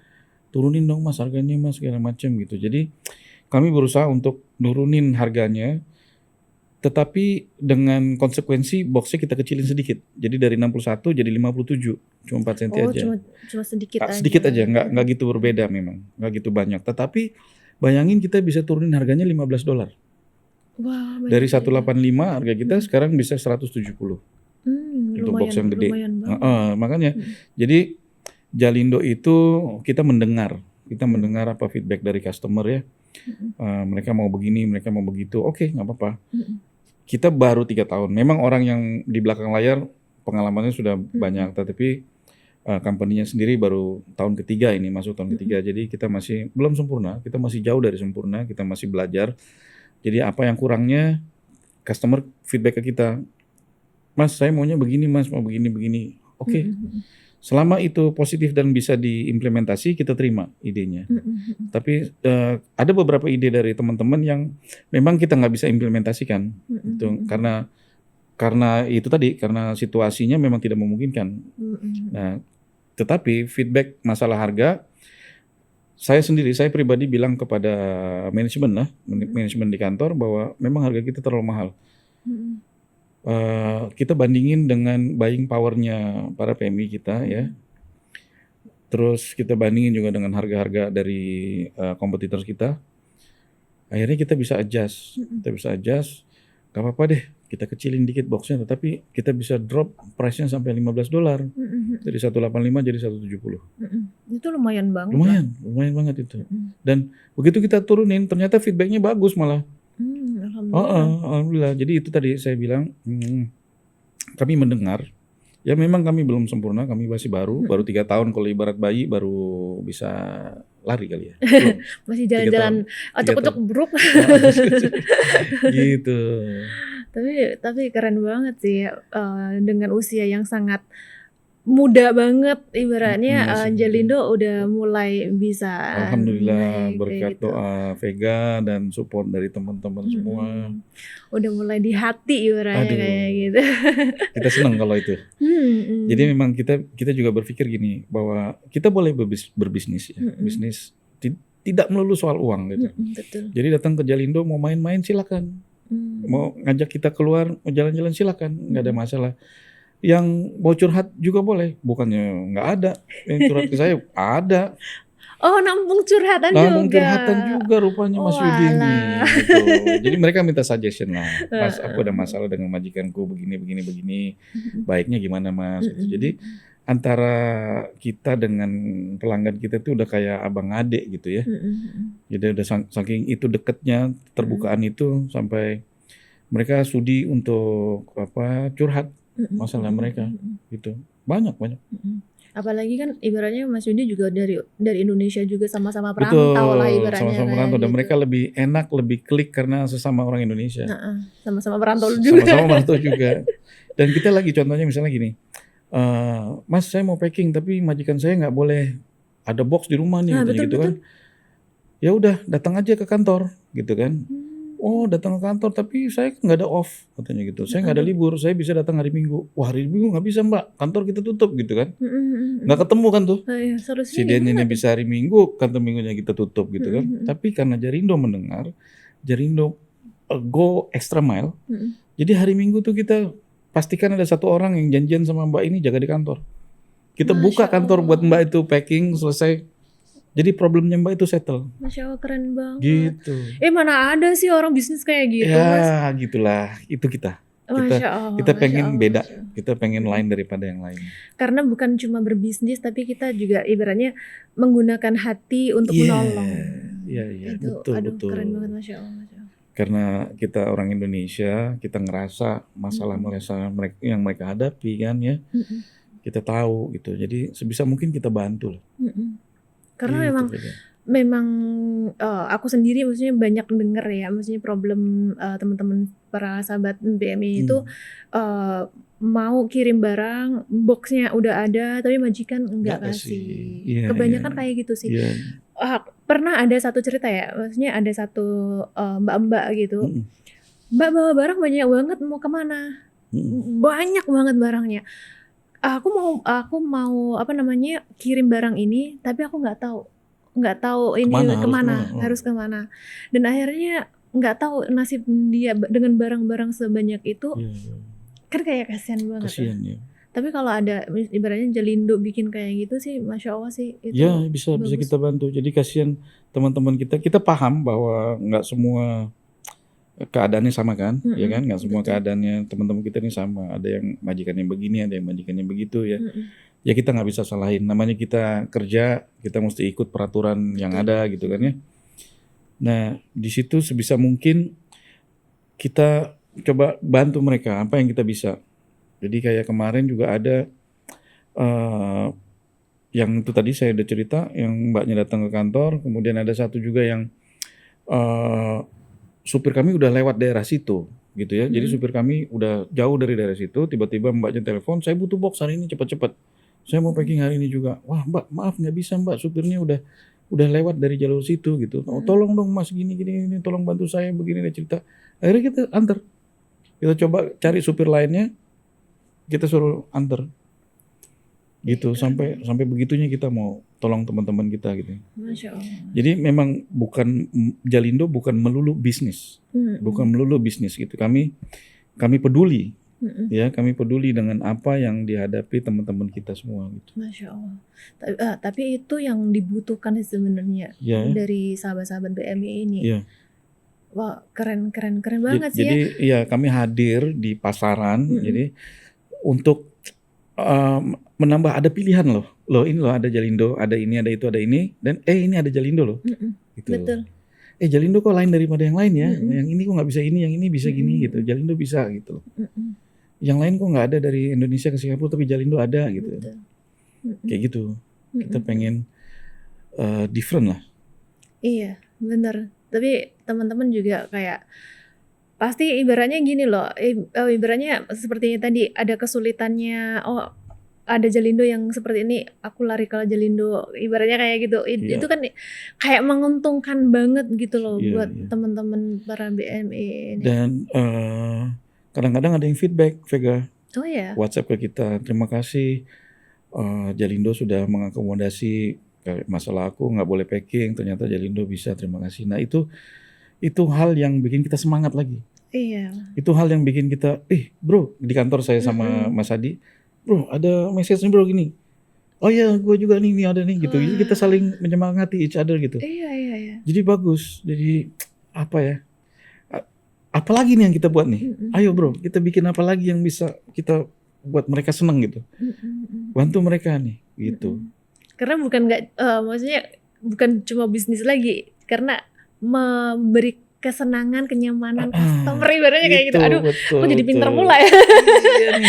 turunin dong Mas harganya Mas segala macam gitu. Jadi kami berusaha untuk nurunin harganya, tetapi dengan konsekuensi boxnya kita kecilin sedikit. Jadi dari 61 jadi 57, cuma 4 cm aja. Cuma sedikit aja. Sedikit aja, nggak gitu berbeda memang, nggak gitu banyak. Tetapi bayangin kita bisa turunin harganya $15. Wah, dari 185 harga kita sekarang bisa 170. Untuk box yang gede. Makanya jadi Jalindo itu kita mendengar apa feedback dari customer ya. Mereka mau begini, mereka mau begitu. Oke, nggak apa-apa. Kita baru 3 tahun. Memang orang yang di belakang layar pengalamannya sudah banyak, tetapi company-nya sendiri baru tahun ketiga ini, masuk tahun ketiga. Jadi kita masih belum sempurna, kita masih jauh dari sempurna, kita masih belajar. Jadi apa yang kurangnya, customer feedback ke kita, Mas saya maunya begini Mas, mau begini. Oke. Selama itu positif dan bisa diimplementasi, kita terima idenya. Tapi ada beberapa ide dari teman-teman yang memang kita nggak bisa implementasikan, itu karena itu tadi, karena situasinya memang tidak memungkinkan. Nah, tetapi feedback masalah harga, saya pribadi bilang kepada manajemen di kantor bahwa memang harga kita terlalu mahal. Kita bandingin dengan buying powernya para PMI kita ya. Terus kita bandingin juga dengan harga-harga dari kompetitor kita. Akhirnya kita bisa adjust. Gak apa-apa deh, kita kecilin dikit boxnya, tetapi kita bisa drop price-nya sampai $15. Dari 185 jadi 170. Itu lumayan banget. Lumayan banget itu. Dan begitu kita turunin, ternyata feedback-nya bagus malah. Alhamdulillah. Jadi itu tadi saya bilang, kami mendengar. Ya memang kami belum sempurna, kami masih baru 3 tahun, kalau ibarat bayi baru bisa lari kali ya. Masih jalan-jalan ocok-ocok bruk. Gitu. Tapi keren banget sih dengan usia yang sangat muda banget, ibaratnya Jalindo udah mulai bisa. Alhamdulillah berkat doa Vega dan support dari teman-teman semua. Udah mulai di hati ibaratnya kayak gitu. Kita senang kalau itu. Jadi memang kita juga berpikir gini, bahwa kita boleh berbisnis ya. Bisnis tidak melulu soal uang gitu. Betul. Jadi datang ke Jalindo mau main-main silakan. Mau ngajak kita keluar, mau jalan-jalan silakan, nggak ada masalah. Yang mau curhat juga boleh, bukannya nggak ada. Yang curhat ke saya ada. Oh, nampung curhatan Namun juga. curhatan juga rupanya Mas Yudi nih. Walah. Gitu. Jadi mereka minta suggestion lah. Mas, aku ada Heeh. masalah dengan majikanku begini. Mhm. Baiknya gimana Mas? Gitu. Jadi Mhm. antara kita dengan pelanggan kita tuh udah kayak abang adik gitu ya. Mhm. Jadi udah saking itu deketnya, terbukaan itu sampai mereka sudi untuk curhat Mhm. masalah Mhm. mereka Mhm. gitu. Banyak. Mhm. Apalagi kan ibaratnya Mas Yudi juga dari Indonesia juga sama-sama perantau lah Betul, ibaratnya sama-sama kayak merantau dan gitu. mereka lebih enak, lebih klik karena sesama orang Indonesia. Heeh, sama-sama perantau juga. Sama-sama merantau juga. Dan kita lagi contohnya misalnya gini, Mas saya mau packing tapi majikan saya nggak boleh ada box di rumah nih Nah, katanya betul gitu kan. betul. Ya udah datang aja ke kantor gitu kan. Oh Hmm. datang ke kantor tapi saya nggak ada off katanya gitu. Saya nggak ada Heeh. libur, saya bisa datang hari Minggu. Wah hari Minggu nggak bisa Mbak, kantor kita tutup gitu kan. Mhm. Mhm. Nggak ketemu kan tuh. Oh iya, solusinya Si gimana Dianya tuh? bisa hari Minggu, kantor Minggunya kita tutup gitu Mhm. kan. Mhm. Tapi karena Jarindo mendengar, Jarindo go extra mile. Mhm. Jadi hari Minggu tuh kita pastikan ada satu orang yang janjian sama Mbak ini jaga di kantor. Kita buka Masya kantor buat Allah. Mbak itu packing selesai. Jadi problemnya Mbak itu settle. Masya Allah, keren banget. Gitu. Mana ada sih orang bisnis kayak gitu, Mas? Ya gitulah, itu kita. Masya Allah, Kita Masya pengen Allah, beda, Masya Allah. kita pengen lain daripada yang lain. Karena bukan cuma berbisnis, tapi kita juga ibaratnya menggunakan hati untuk menolong. Iya, Itu, betul, aduh, betul. keren banget, Masya Allah, Masya Allah. Karena kita orang Indonesia, kita ngerasa masalah-masalah yang mereka hadapi kan ya, Mhm. kita tahu gitu. Jadi sebisa mungkin kita bantu lah. Mhm. Karena Gitu, memang Vega. aku sendiri maksudnya banyak denger ya, maksudnya problem teman-teman para sahabat BMI itu mau kirim barang, boxnya udah ada, tapi majikan enggak Nggak kasih. kasih. Iya, Kebanyakan iya. kayak gitu sih. Iya. Pernah ada satu cerita ya, maksudnya ada satu mbak-mbak gitu. Mm-mm. Mbak bawa barang banyak banget, mau kemana? Mm-mm. Banyak banget barangnya. Aku mau kirim barang ini, tapi aku nggak tahu ini Kemana? harus kemana. Dan akhirnya nggak tahu nasib dia dengan barang-barang sebanyak itu, Iya. kan kayak kasihan banget ya. Kasihan ya. Tapi kalau ada ibaratnya Jalindo bikin kayak gitu sih, Masya Allah sih itu Ya bisa bagus. kita bantu. Jadi kasihan teman-teman kita. Kita paham bahwa nggak semua keadaannya sama kan, ya kan? Nggak semua betul. keadaannya teman-teman kita ini sama. Ada yang majikan yang begini, ada yang majikan yang begitu ya. Ya kita nggak bisa salahin. Namanya kita kerja, kita mesti ikut peraturan yang ada gitu kan ya. Nah di situ sebisa mungkin kita coba bantu mereka apa yang kita bisa. Jadi kayak kemarin juga ada yang itu tadi saya udah cerita, yang mbaknya datang ke kantor, kemudian ada satu juga yang supir kami udah lewat daerah situ gitu ya. Jadi supir kami udah jauh dari daerah situ, tiba-tiba mbaknya telepon, saya butuh box hari ini cepat-cepat. Saya mau packing hari ini juga. Wah mbak, maaf nggak bisa mbak, supirnya udah lewat dari jalur situ gitu. Oh, tolong dong mas gini, tolong bantu saya begini dia cerita. Akhirnya kita antar. Kita coba cari supir lainnya, kita suruh antar. Gitu sampai begitunya kita mau tolong teman-teman kita gitu. Masya Allah. Jadi memang Jalindo bukan melulu bisnis. Bukan melulu bisnis gitu. Kami peduli. Ya, kami peduli dengan apa yang dihadapi teman-teman kita semua gitu. Masya Allah. Tapi itu yang dibutuhkan sebenarnya dari sahabat-sahabat BMI ini. Iya. Wah, keren banget sih jadi, ya. Jadi kami hadir di pasaran jadi untuk menambah ada pilihan loh. Ini loh ada Jalindo, ada ini, ada itu, ada ini, dan ini ada Jalindo loh. Gitu. Betul. Jalindo kok lain daripada yang lain ya. Yang ini kok nggak bisa ini, yang ini bisa gini gitu. Jalindo bisa gitu. Yang lain kok nggak ada dari Indonesia ke Singapura tapi Jalindo ada gitu. Betul. Kayak gitu. Kita pengen different lah. Iya, benar. Tapi teman-teman juga kayak pasti ibaratnya gini loh. Ibaratnya seperti tadi ada kesulitannya. Oh, ada Jalindo yang seperti ini, aku lari ke Jalindo. Ibaratnya kayak gitu. Itu kan kayak menguntungkan banget gitu loh buat teman-teman para BMI ini. Dan kadang-kadang ada yang feedback, Vega. Oh ya. WhatsApp ke kita, terima kasih Jalindo sudah mengakomodasi masalah aku nggak boleh packing, ternyata Jalindo bisa, terima kasih. Nah itu hal yang bikin kita semangat lagi. Iya. Itu hal yang bikin kita, bro di kantor saya sama Mas Hadi, bro ada message nih bro gini, oh ya gue juga nih ini ada nih gitu. Jadi kita Wah. saling menyemangati each other gitu. Iya. Jadi bagus. Jadi apa ya? a- Apalagi nih yang kita buat nih? Ayo bro, kita bikin apa lagi yang bisa kita buat mereka seneng gitu. Bantu mereka nih gitu. Karena bukan maksudnya bukan cuma bisnis lagi, karena memberi kesenangan, kenyamanan customer ibaratnya kayak gitu. Aduh, betul, aku jadi pinter betul. pula ya. Iya nih.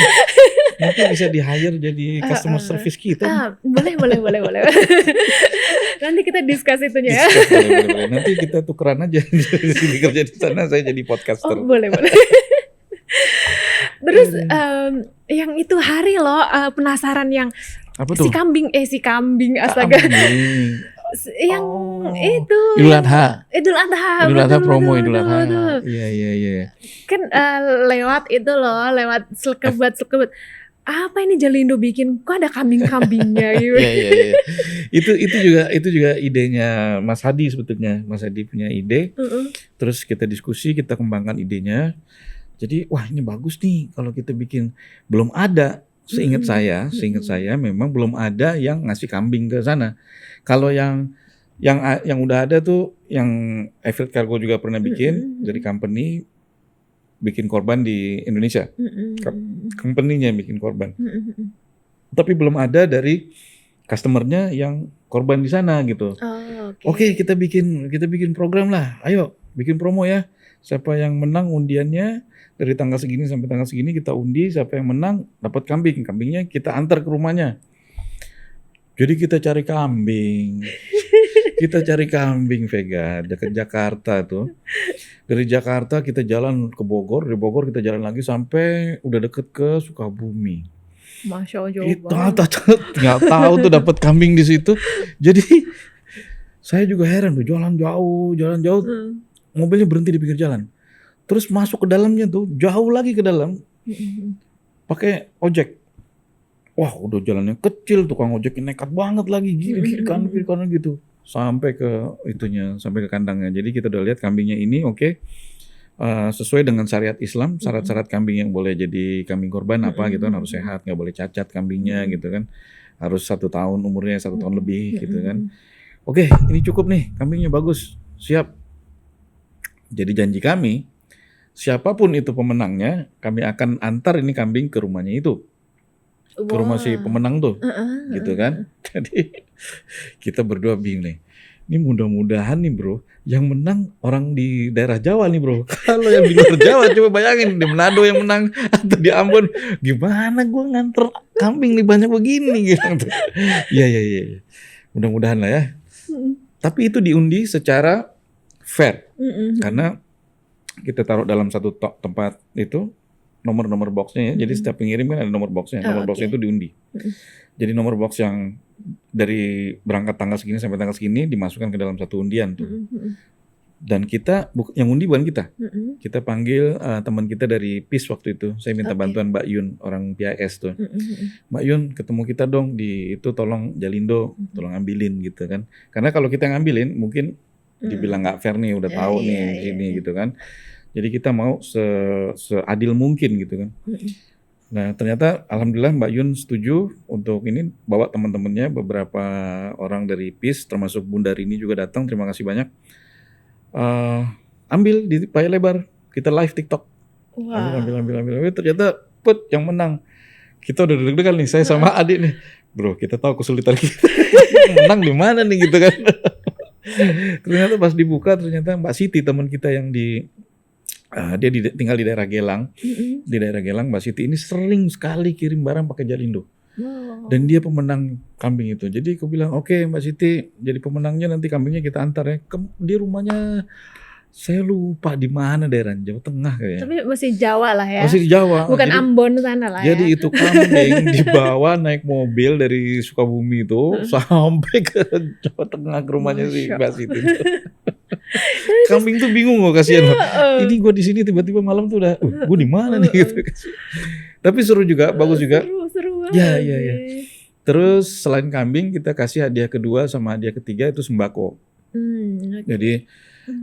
Nanti bisa di-hire jadi customer service kita nih. Boleh. Nanti kita discuss itunya ya. Boleh. Nanti kita tukeran aja di sini kerja di sana, saya jadi podcaster. Oh, boleh. Terus yang itu hari loh, penasaran yang Apa si tuh? kambing, astaga. Kambing. Yang itu Idul Adha. Idul Adha, Idul Adha betul, promo betul, Idul Adha. betul. Iya. Kan lewat itu loh, lewat Slekebat. Apa ini Jalindo bikin? Kok ada kambing-kambingnya gitu? Iya. Itu juga idenya Mas Hadi sebetulnya. Mas Hadi punya ide. Terus kita diskusi, kita kembangkan idenya. Jadi wah ini bagus nih kalau kita bikin. Belum ada, seingat saya memang belum ada yang ngasih kambing ke sana. Kalau yang udah ada tuh yang Everett Cargo juga pernah bikin dari company bikin korban di Indonesia. Company-nya yang bikin korban. Tapi belum ada dari customer-nya yang korban di sana gitu. Oke, kita bikin program lah. Ayo, bikin promo ya. Siapa yang menang undiannya dari tanggal segini sampai tanggal segini kita undi, siapa yang menang dapat kambing. Kambingnya kita antar ke rumahnya. Jadi kita cari kambing. Vega dekat Jakarta tuh. Dari Jakarta kita jalan ke Bogor, dari Bogor kita jalan lagi sampai udah deket ke Sukabumi. Masya Allah, jauh Itu banget. nggak tahu tuh dapat kambing di situ. Jadi saya juga heran tuh jalan jauh, mobilnya berhenti di pinggir jalan. Terus masuk ke dalamnya tuh jauh lagi ke dalam, pakai ojek. Wah udah jalannya kecil, tukang ojeknya nekat banget lagi, kiri kanan gitu. Sampai ke kandangnya. Jadi kita udah lihat kambingnya ini oke. Sesuai dengan syariat Islam, syarat-syarat kambing yang boleh jadi kambing korban apa gitu kan, harus sehat, nggak boleh cacat kambingnya gitu kan, harus 1 tahun umurnya, 1 tahun lebih gitu kan. Oke, ini cukup nih, kambingnya bagus, siap. Jadi janji kami, siapapun itu pemenangnya, kami akan antar ini kambing ke rumahnya itu, ke rumah si pemenang tuh, gitu kan. Jadi kita berdua bingung nih. Ini mudah-mudahan nih bro, yang menang orang di daerah Jawa nih bro. Kalau yang di luar Jawa coba bayangin di Manado yang menang atau di Ambon, gimana gue nganter kambing nih banyak begini gitu. Iya. Mudah-mudahan lah ya. Tapi itu diundi secara fair, karena kita taruh dalam satu tempat itu nomor boxnya ya. Jadi setiap pengirim kan ada nomor boxnya. Nomor boxnya itu diundi. Jadi nomor box yang dari berangkat tanggal segini sampai tanggal segini dimasukkan ke dalam satu undian tuh. Dan kita yang undi bukan kita. Kita panggil teman kita dari PIS waktu itu. Saya minta bantuan Mbak Yun, orang PIS tuh. Mbak Yun, ketemu kita dong di itu, tolong Jalindo, tolong ambilin gitu kan. Karena kalau kita ngambilin mungkin dibilang nggak fair nih, udah tahu nih di sini gitu kan. Jadi kita mau seadil mungkin gitu kan. Nah ternyata alhamdulillah Mbak Yun setuju untuk ini, bawa teman-temannya, beberapa orang dari PIS termasuk Bunda Rini juga datang, terima kasih banyak. Ambil di Paya Lebar, kita live TikTok. Ambil. Ternyata yang menang. Kita udah deg-degan nih, saya sama adik nih. Bro, kita tahu kesulitan kita. Menang di mana nih gitu kan. Ternyata pas dibuka ternyata Mbak Siti, teman kita yang dia tinggal di daerah Gelang. Di daerah Gelang, Mbak Siti ini sering sekali kirim barang pakai Jalindo. Dan dia pemenang kambing itu. Jadi aku bilang, oke, Mbak Siti jadi pemenangnya, nanti kambingnya kita antar ya. Di rumahnya saya lupa di mana, daerah Jawa Tengah kayaknya. Tapi masih Jawa lah ya. Masih di Jawa. Bukan jadi, Ambon sana lah jadi ya. itu kambing dibawa naik mobil dari Sukabumi itu sampai ke Jawa Tengah, ke rumahnya si Mbak Siti. Kambing tuh bingung kok, kasihan loh. Ini gue di sini tiba-tiba malam tuh udah, gue di mana nih gitu. Tapi seru juga, bagus juga. Seru banget. Ya. Terus selain kambing kita kasih hadiah kedua sama hadiah ketiga itu sembako. Jadi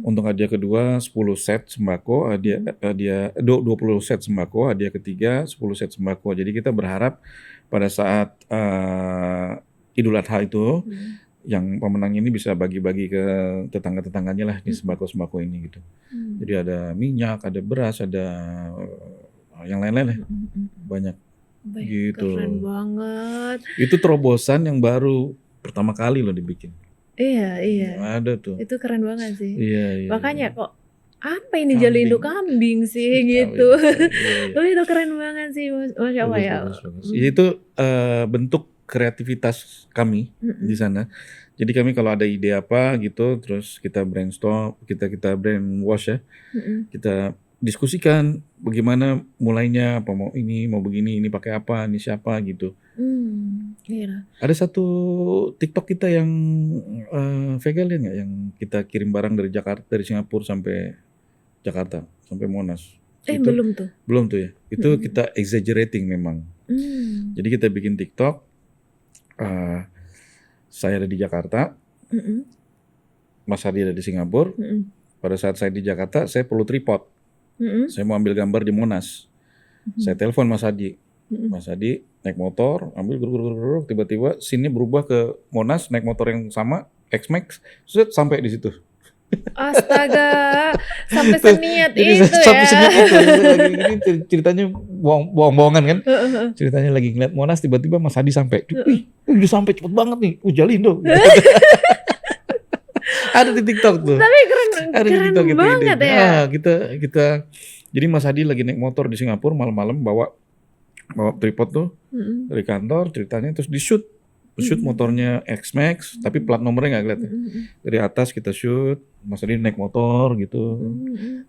untuk hadiah kedua 10 set sembako, hadiah 20 set sembako, hadiah ketiga 10 set sembako. Jadi kita berharap pada saat Idul Adha itu yang pemenang ini bisa bagi-bagi ke tetangga-tetangganya lah di sembako-sembako ini gitu. Jadi ada minyak, ada beras, ada yang lain-lain lah, banyak Baik, gitu. keren banget. Itu terobosan yang baru pertama kali loh dibikin. Iya, Ada tuh. itu keren banget sih. Iya. Makanya kok apa ini Kambing. Jalindo kambing sih gitu. Iya. Tapi itu keren banget sih, Masya Allah ya. Bagus. Itu bentuk kreativitas kami di sana. Jadi kami kalau ada ide apa gitu, terus kita brainstorm, kita brainwash ya, kita diskusikan bagaimana mulainya, apa mau ini, mau begini, ini pakai apa, ini siapa gitu. Iya. Ada satu TikTok kita yang Vega lihat nggak, yang kita kirim barang dari Jakarta, dari Singapura sampai Jakarta, sampai Monas. Itu, belum tuh ya. Itu kita exaggerating memang. Jadi kita bikin TikTok. Saya ada di Jakarta, Mas Hadi ada di Singapura. Pada saat saya di Jakarta, saya perlu tripod. Saya mau ambil gambar di Monas. Saya telepon Mas Hadi. Mas Hadi naik motor, ambil geruk, tiba-tiba scene-nya berubah ke Monas, naik motor yang sama, X-Max, sampai di situ. Astaga, sampai seniat Jadi, itu sampai ya. seniat itu. Lagi ceritanya bohong-bohongan kan. Ceritanya lagi ngeliat Monas, tiba-tiba Mas Hadi sampai. Udah sampai cepet banget nih. Jalindo. Ada di TikTok tuh. Tapi keren banget ya. Kita jadi Mas Hadi lagi naik motor di Singapura malam-malam bawa tripod tuh dari kantor, ceritanya terus di shoot motornya X-Max, tapi plat nomornya nggak kelihatan. Dari atas kita shoot, Mas Hadi naik motor gitu.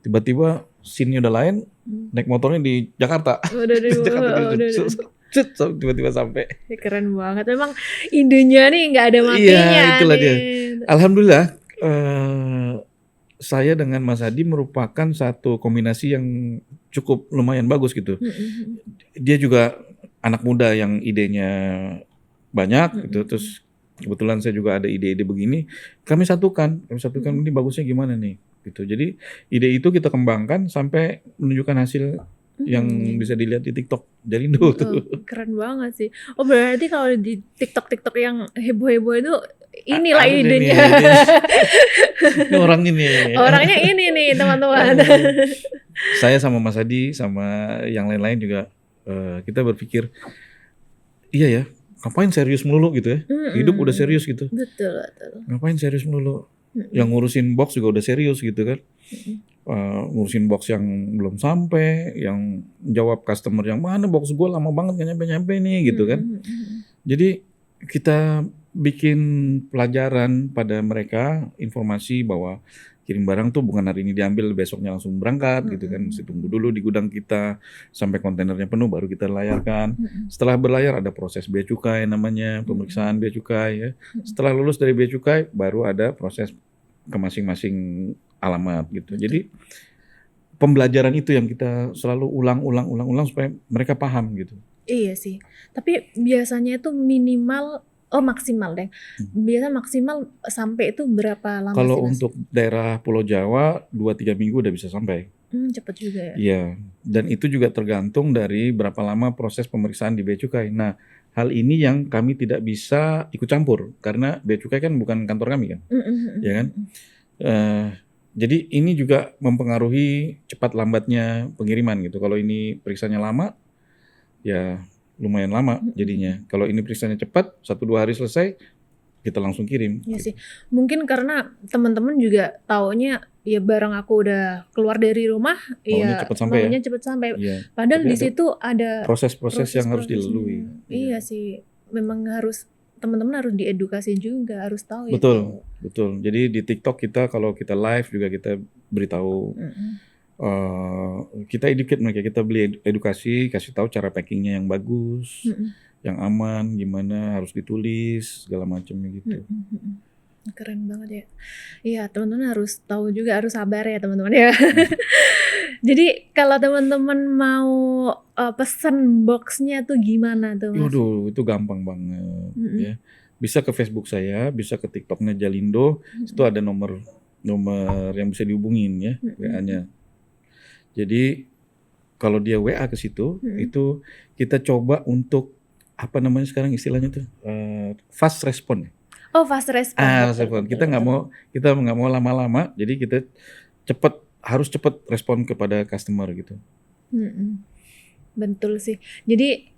Tiba-tiba scene-nya udah lain, naik motornya di Jakarta. Tiba-tiba sampai. Keren banget. Memang idenya nih nggak ada matinya. Iya, itulah dia. Alhamdulillah, saya dengan Mas Hadi merupakan satu kombinasi yang cukup lumayan bagus gitu. Dia juga anak muda yang idenya banyak gitu, terus kebetulan saya juga ada ide-ide begini, kami satukan ini bagusnya gimana nih gitu. Jadi ide itu kita kembangkan sampai menunjukkan hasil yang bisa dilihat di TikTok Jalindo tuh. Keren banget sih. Oh berarti kalau di TikTok yang heboh-heboh itu inilah idenya. Ini orangnya ini nih teman-teman. Saya sama Mas Hadi sama yang lain-lain juga kita berpikir iya ya, ngapain serius melulu gitu ya. Hidup udah serius gitu. Betul. Ngapain serius melulu. Yang ngurusin box juga udah serius gitu kan. Ngurusin box yang belum sampai, yang jawab customer yang mana box gue lama banget gak nyampe-nyampe nih gitu kan. Jadi kita bikin pelajaran pada mereka, informasi bahwa kirim barang tuh bukan hari ini diambil besoknya langsung berangkat gitu kan, mesti tunggu dulu di gudang kita sampai kontainernya penuh baru kita layarkan. Setelah berlayar ada proses bea cukai namanya, pemeriksaan bea cukai ya. Setelah lulus dari bea cukai baru ada proses ke masing-masing alamat gitu. Jadi pembelajaran itu yang kita selalu ulang supaya mereka paham gitu. Iya sih. Tapi biasanya itu maksimal deh. Biasa maksimal sampai itu berapa lama Kalau sih, Mas? untuk daerah Pulau Jawa 2-3 minggu udah bisa sampai. Cepet juga ya. Iya, dan itu juga tergantung dari berapa lama proses pemeriksaan di bea cukai. Nah, hal ini yang kami tidak bisa ikut campur karena bea cukai kan bukan kantor kami kan. Ya kan? Jadi ini juga mempengaruhi cepat lambatnya pengiriman gitu. Kalau ini periksanya lama, ya lumayan lama jadinya. Kalau ini periksanya cepat, 1-2 hari selesai, kita langsung kirim. Iya sih. Mungkin karena teman-teman juga taunya ya barang aku udah keluar dari rumah, Maunya cepet sampai maunya cepet sampai. Iya. Padahal Tapi di ada situ ada proses-proses yang harus proses-prosesnya. dilalui. Iya sih. Memang harus teman-teman harus diedukasi juga, harus tahu ya. Betul. Jadi di TikTok kita kalau kita live juga kita beritahu. Kita educate mereka, kita beli edukasi, kasih tahu cara packingnya yang bagus, yang aman, gimana harus ditulis segala macamnya gitu. Keren banget ya. Iya, teman-teman harus tahu juga, harus sabar ya teman-teman ya. Jadi kalau teman-teman mau pesen boxnya tuh gimana tuh, Mas? Waduh, itu gampang banget ya. Bisa ke Facebook saya, bisa ke TikToknya Jalindo, itu ada nomor yang bisa dihubungin ya, WA-nya. Jadi kalau dia WA ke situ, itu kita coba untuk apa namanya sekarang istilahnya tuh fast respon. Oh, fast respon. Fast respon. Kita nggak mau lama-lama, jadi kita harus cepat respon kepada customer gitu. Betul sih. Jadi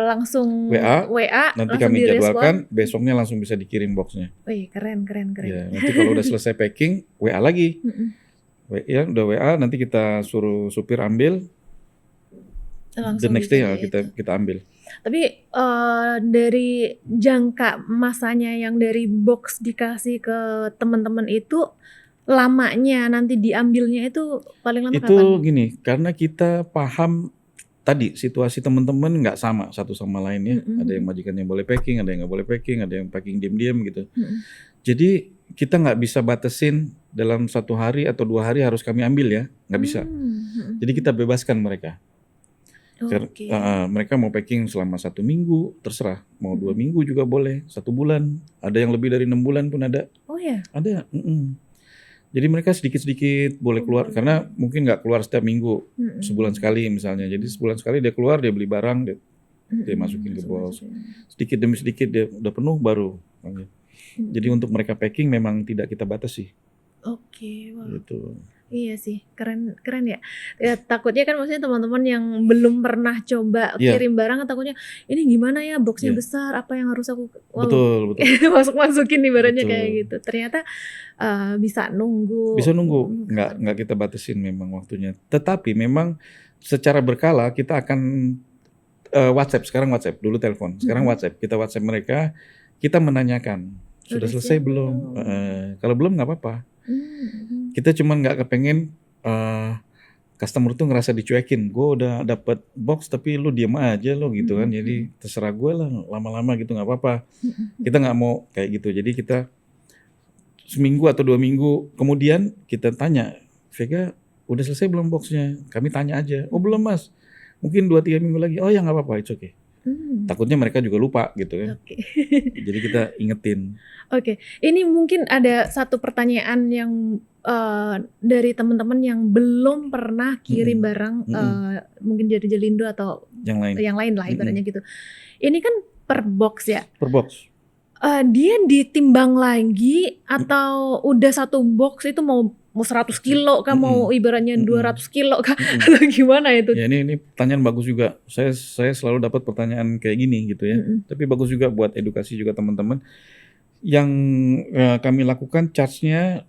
langsung WA, nanti langsung kami direspon. jadwalkan, besoknya langsung bisa dikirim boxnya. Wih, keren. Ya, nanti kalau udah selesai packing, WA lagi. Ya, udah WA, nanti kita suruh supir ambil. Langsung The next day bisa ya kita ambil. Tapi dari jangka masanya yang dari box dikasih ke teman-teman itu, lamanya nanti diambilnya itu paling lama Itu kapan? gini, karena kita paham tadi situasi teman-teman nggak sama satu sama lain ya. Ada yang majikannya boleh packing, ada yang nggak boleh packing, ada yang packing diam-diam gitu. Jadi kita nggak bisa batasin dalam 1 hari atau 2 hari harus kami ambil ya, nggak bisa. Jadi kita bebaskan mereka. Oke. Mereka mau packing selama 1 minggu, terserah. Mau 2 minggu juga boleh, 1 bulan. Ada yang lebih dari 6 bulan pun ada. Oh ya. Ada. Jadi mereka sedikit-sedikit boleh keluar karena mungkin nggak keluar setiap minggu, sebulan sekali misalnya. Jadi sebulan sekali dia keluar, dia beli barang, dia masukin ke box. Sedikit demi sedikit dia udah penuh baru. Jadi untuk mereka packing memang tidak kita batasi. Oke, wow. Gitu. Iya sih, keren ya. Ya takutnya kan maksudnya teman-teman yang belum pernah coba Iya. kirim barang takutnya ini gimana ya, boxnya Iya. besar, apa yang harus aku Betul. masukin ibaratnya Betul. kayak gitu. Ternyata bisa nunggu. Bisa nunggu, nggak kita batasin memang waktunya. Tetapi memang secara berkala kita akan WhatsApp, sekarang WhatsApp, dulu telepon, sekarang WhatsApp. Kita WhatsApp mereka, kita menanyakan sudah selesai belum? Kalau belum nggak apa-apa. Kita cuma nggak kepengen customer tuh ngerasa dicuekin. Gue udah dapat box tapi lu diem aja lo gitu kan. Jadi terserah gue lah, lama-lama gitu nggak apa-apa. Kita nggak mau kayak gitu. Jadi kita seminggu atau 2 minggu kemudian kita tanya, Vega udah selesai belum boxnya? Kami tanya aja. Oh belum mas. Mungkin 2-3 minggu lagi. Oh ya nggak apa-apa, it's okay. Takutnya mereka juga lupa gitu ya. Oke. Jadi kita ingetin. Oke, ini mungkin ada satu pertanyaan yang dari teman-teman yang belum pernah kirim barang, mungkin dari Jelindo atau yang lain lah ibaratnya gitu. Ini kan per box ya. Per box. Dia ditimbang lagi atau udah satu box itu mau 100 kilo kah, mau ibaratnya 200 kilo kah, atau gimana itu? Ya ini pertanyaan bagus juga. Saya selalu dapat pertanyaan kayak gini gitu ya. Tapi bagus juga buat edukasi juga teman-teman. Yang kami lakukan charge-nya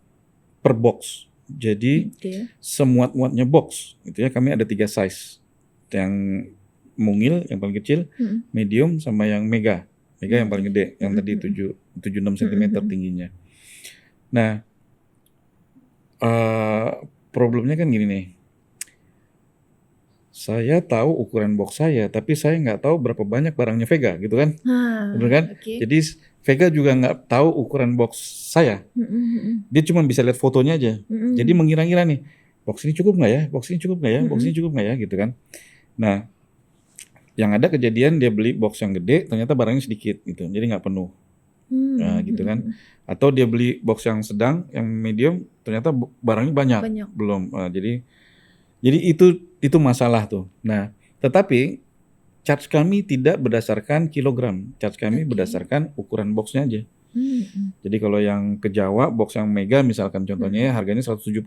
per box. Jadi semuat-muatnya box gitu ya. Kami ada 3 size. Yang mungil yang paling kecil, medium sama yang mega. Mega yang paling gede, yang tadi 76 cm tingginya. Nah, problemnya kan gini nih. Saya tahu ukuran box saya, tapi saya nggak tahu berapa banyak barangnya Vega gitu kan. Bener kan? Jadi Vega juga nggak tahu ukuran box saya. Dia cuma bisa lihat fotonya aja. Jadi mengira-ngira nih, box ini cukup nggak ya? Box ini cukup nggak ya? Box ini cukup nggak ya? Gitu kan. Nah, yang ada kejadian dia beli box yang gede, ternyata barangnya sedikit gitu. Jadi nggak penuh. Nah, gitu kan. Atau dia beli box yang sedang, yang medium, ternyata barangnya banyak. Belum. Jadi itu masalah tuh. Nah, tetapi charge kami tidak berdasarkan kilogram. Charge kami berdasarkan ukuran boxnya aja. Jadi kalau yang ke Jawa, box yang mega misalkan contohnya ya, harganya 170.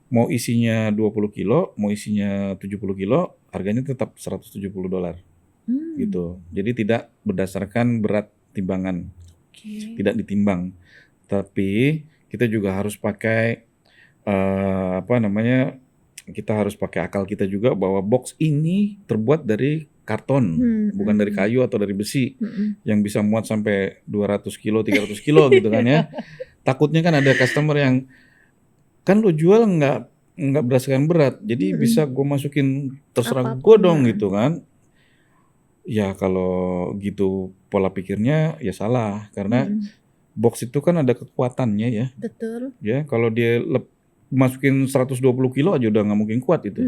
Mau isinya 20 kilo, mau isinya 70 kilo, harganya tetap $170. Gitu. Jadi tidak berdasarkan berat timbangan. Tidak ditimbang. Tapi kita juga harus pakai kita harus pakai akal kita juga bahwa box ini terbuat dari karton, bukan dari kayu atau dari besi yang bisa muat sampai 200 kilo, 300 kilo gitu kan ya. Takutnya kan ada customer yang kan lo jual nggak berdasarkan berat, jadi bisa gue masukin terserah gue dong gitu kan. Ya kalau gitu pola pikirnya ya salah, karena box itu kan ada kekuatannya ya. Betul. Ya kalau dia masukin 120 kilo aja udah nggak mungkin kuat itu.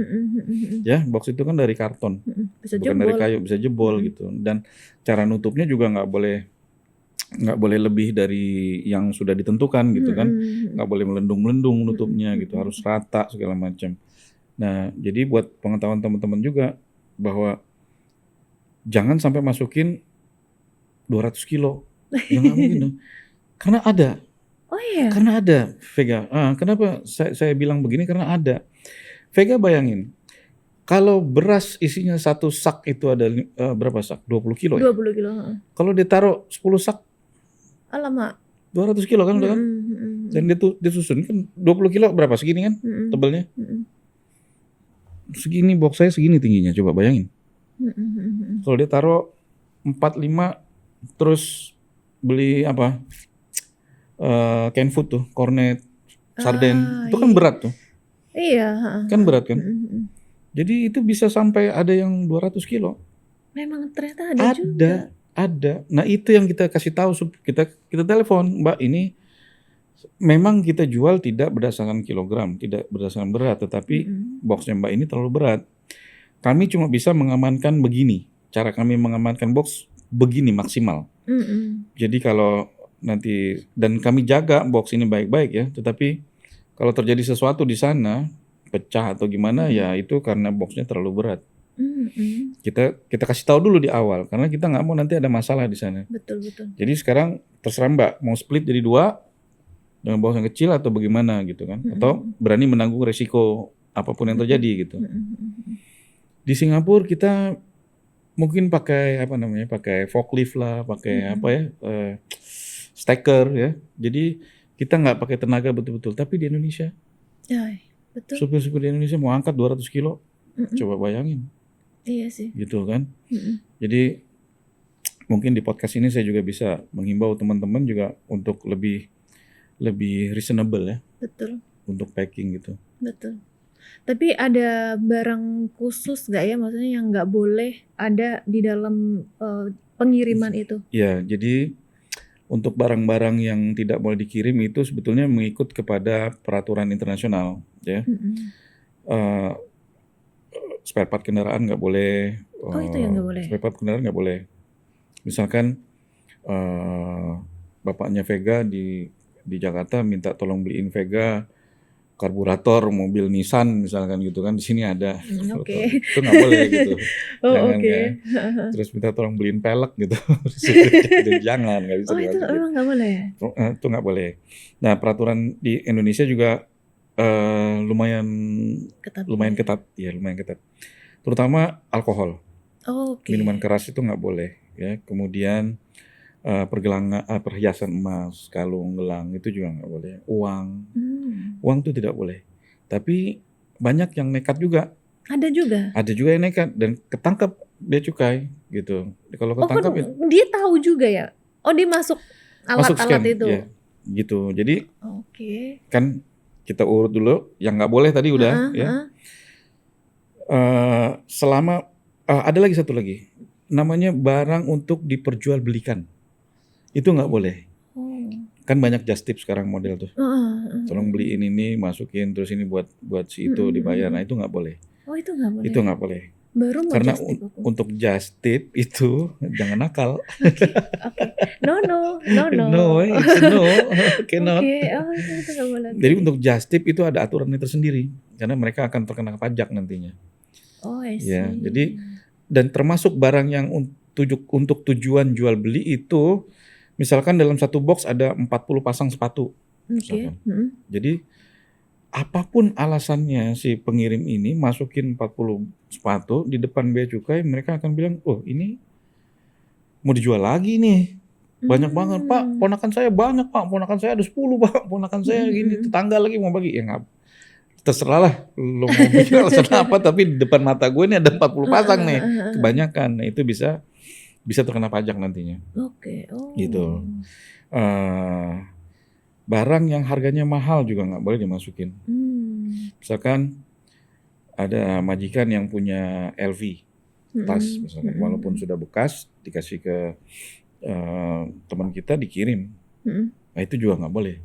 Ya box itu kan dari karton, bukan dari kayu, bisa jebol gitu. Dan cara nutupnya juga nggak boleh lebih dari yang sudah ditentukan gitu kan. Nggak boleh melendung-melendung nutupnya gitu, harus rata segala macam. Nah jadi buat pengetahuan teman-teman juga bahwa jangan sampai masukin 200 kilo. Ya nggak mungkin dong. Karena ada. Oh iya. Karena ada, Vega. Kenapa saya bilang begini? Karena ada. Vega bayangin, kalau beras isinya satu sak itu ada berapa sak? 20 kilo ya? 20 kilo. Kalau ditaruh 10 sak, Alamak. 200 kilo kan udah kan? Dan dia susun kan 20 kilo berapa? Segini kan tebalnya? Segini, box saya segini tingginya, coba bayangin. Kalau dia taruh 4-5, terus beli apa? Canned food tuh, cornet, sarden, itu kan berat tuh. Iya. Kan berat kan? Jadi itu bisa sampai ada yang 200 kilo. Memang ternyata ada juga. Ada. Nah itu yang kita kasih tahu, kita telepon, Mbak, ini memang kita jual tidak berdasarkan kilogram, tidak berdasarkan berat, tetapi boxnya Mbak ini terlalu berat. Kami cuma bisa mengamankan begini. Cara kami mengamankan box begini maksimal. Jadi kalau nanti, dan kami jaga box ini baik-baik ya, tetapi kalau terjadi sesuatu di sana, pecah atau gimana ya itu karena boxnya terlalu berat. Kita kasih tahu dulu di awal karena kita nggak mau nanti ada masalah di sana. Betul. Jadi sekarang terserah Mbak mau split jadi 2 dengan box yang kecil atau bagaimana gitu kan, atau berani menanggung resiko apapun yang terjadi gitu. Di Singapura kita mungkin pakai pakai forklift lah, pakai stacker ya. Jadi kita nggak pakai tenaga betul-betul. Tapi di Indonesia, betul. supir-supir di Indonesia mau angkat 200 kilo, coba bayangin. Iya sih. Gitu kan. Jadi mungkin di podcast ini saya juga bisa menghimbau teman-teman juga untuk lebih reasonable ya. Betul. Untuk packing gitu. Betul. Tapi ada barang khusus nggak ya, maksudnya yang nggak boleh ada di dalam pengiriman itu? Ya, jadi untuk barang-barang yang tidak boleh dikirim itu sebetulnya mengikut kepada peraturan internasional, ya. Spare part kendaraan nggak boleh. Itu yang nggak boleh. Spare part kendaraan nggak boleh. Misalkan bapaknya Vega di Jakarta minta tolong beliin Vega karburator mobil Nissan misalkan gitu kan, di sini ada. Itu nggak boleh gitu. Jangan ya. Terus minta tolong beliin pelek gitu. Jangan, nggak bisa. Itu emang nggak boleh. Itu nggak boleh. Nah peraturan di Indonesia juga lumayan ketat. Ya lumayan ketat. Terutama alkohol. Minuman keras itu nggak boleh. Ya kemudian perhiasan emas, kalung, gelang itu juga nggak boleh. Uang itu tidak boleh. Tapi banyak yang nekat juga. Ada juga yang nekat dan ketangkep bea cukai gitu. Kalau ketangkep dia tahu juga ya. Dia masuk alat-alat itu. Ya, gitu. Jadi kan kita urut dulu yang nggak boleh tadi udah ya. Selama ada lagi satu lagi namanya barang untuk diperjualbelikan. Itu nggak boleh. Kan banyak just tip sekarang model tuh. Tolong beliin ini, masukin, terus ini buat si itu dibayar. Nah itu nggak boleh. Itu nggak boleh. Itu nggak boleh. Baru mau karena just tip aku. Untuk just tip itu jangan nakal. No. No, it's no. Cannot. Itu nggak boleh. Jadi untuk just tip itu ada aturannya tersendiri. Karena mereka akan terkena pajak nantinya. I see. Ya, jadi dan termasuk barang yang untuk tujuan jual beli itu, misalkan dalam satu box ada 40 pasang sepatu. Jadi apapun alasannya si pengirim ini masukin 40 sepatu di depan bea cukai, mereka akan bilang, "Oh, ini mau dijual lagi nih. Banyak banget, Pak. Ponakan saya banyak, Pak. Ponakan saya ada 10, Pak. Ponakan saya gini, tetangga lagi mau bagi." Ya enggak. Terserah lah lo mau bikin alasan apa, tapi di depan mata gue ini ada 40 pasang nih. Kebanyakan. Nah, itu bisa terkena pajak nantinya. Gitu. Barang yang harganya mahal juga nggak boleh dimasukin. Misalkan ada majikan yang punya LV tas, misalkan walaupun sudah bekas dikasih ke teman kita dikirim, nah itu juga nggak boleh.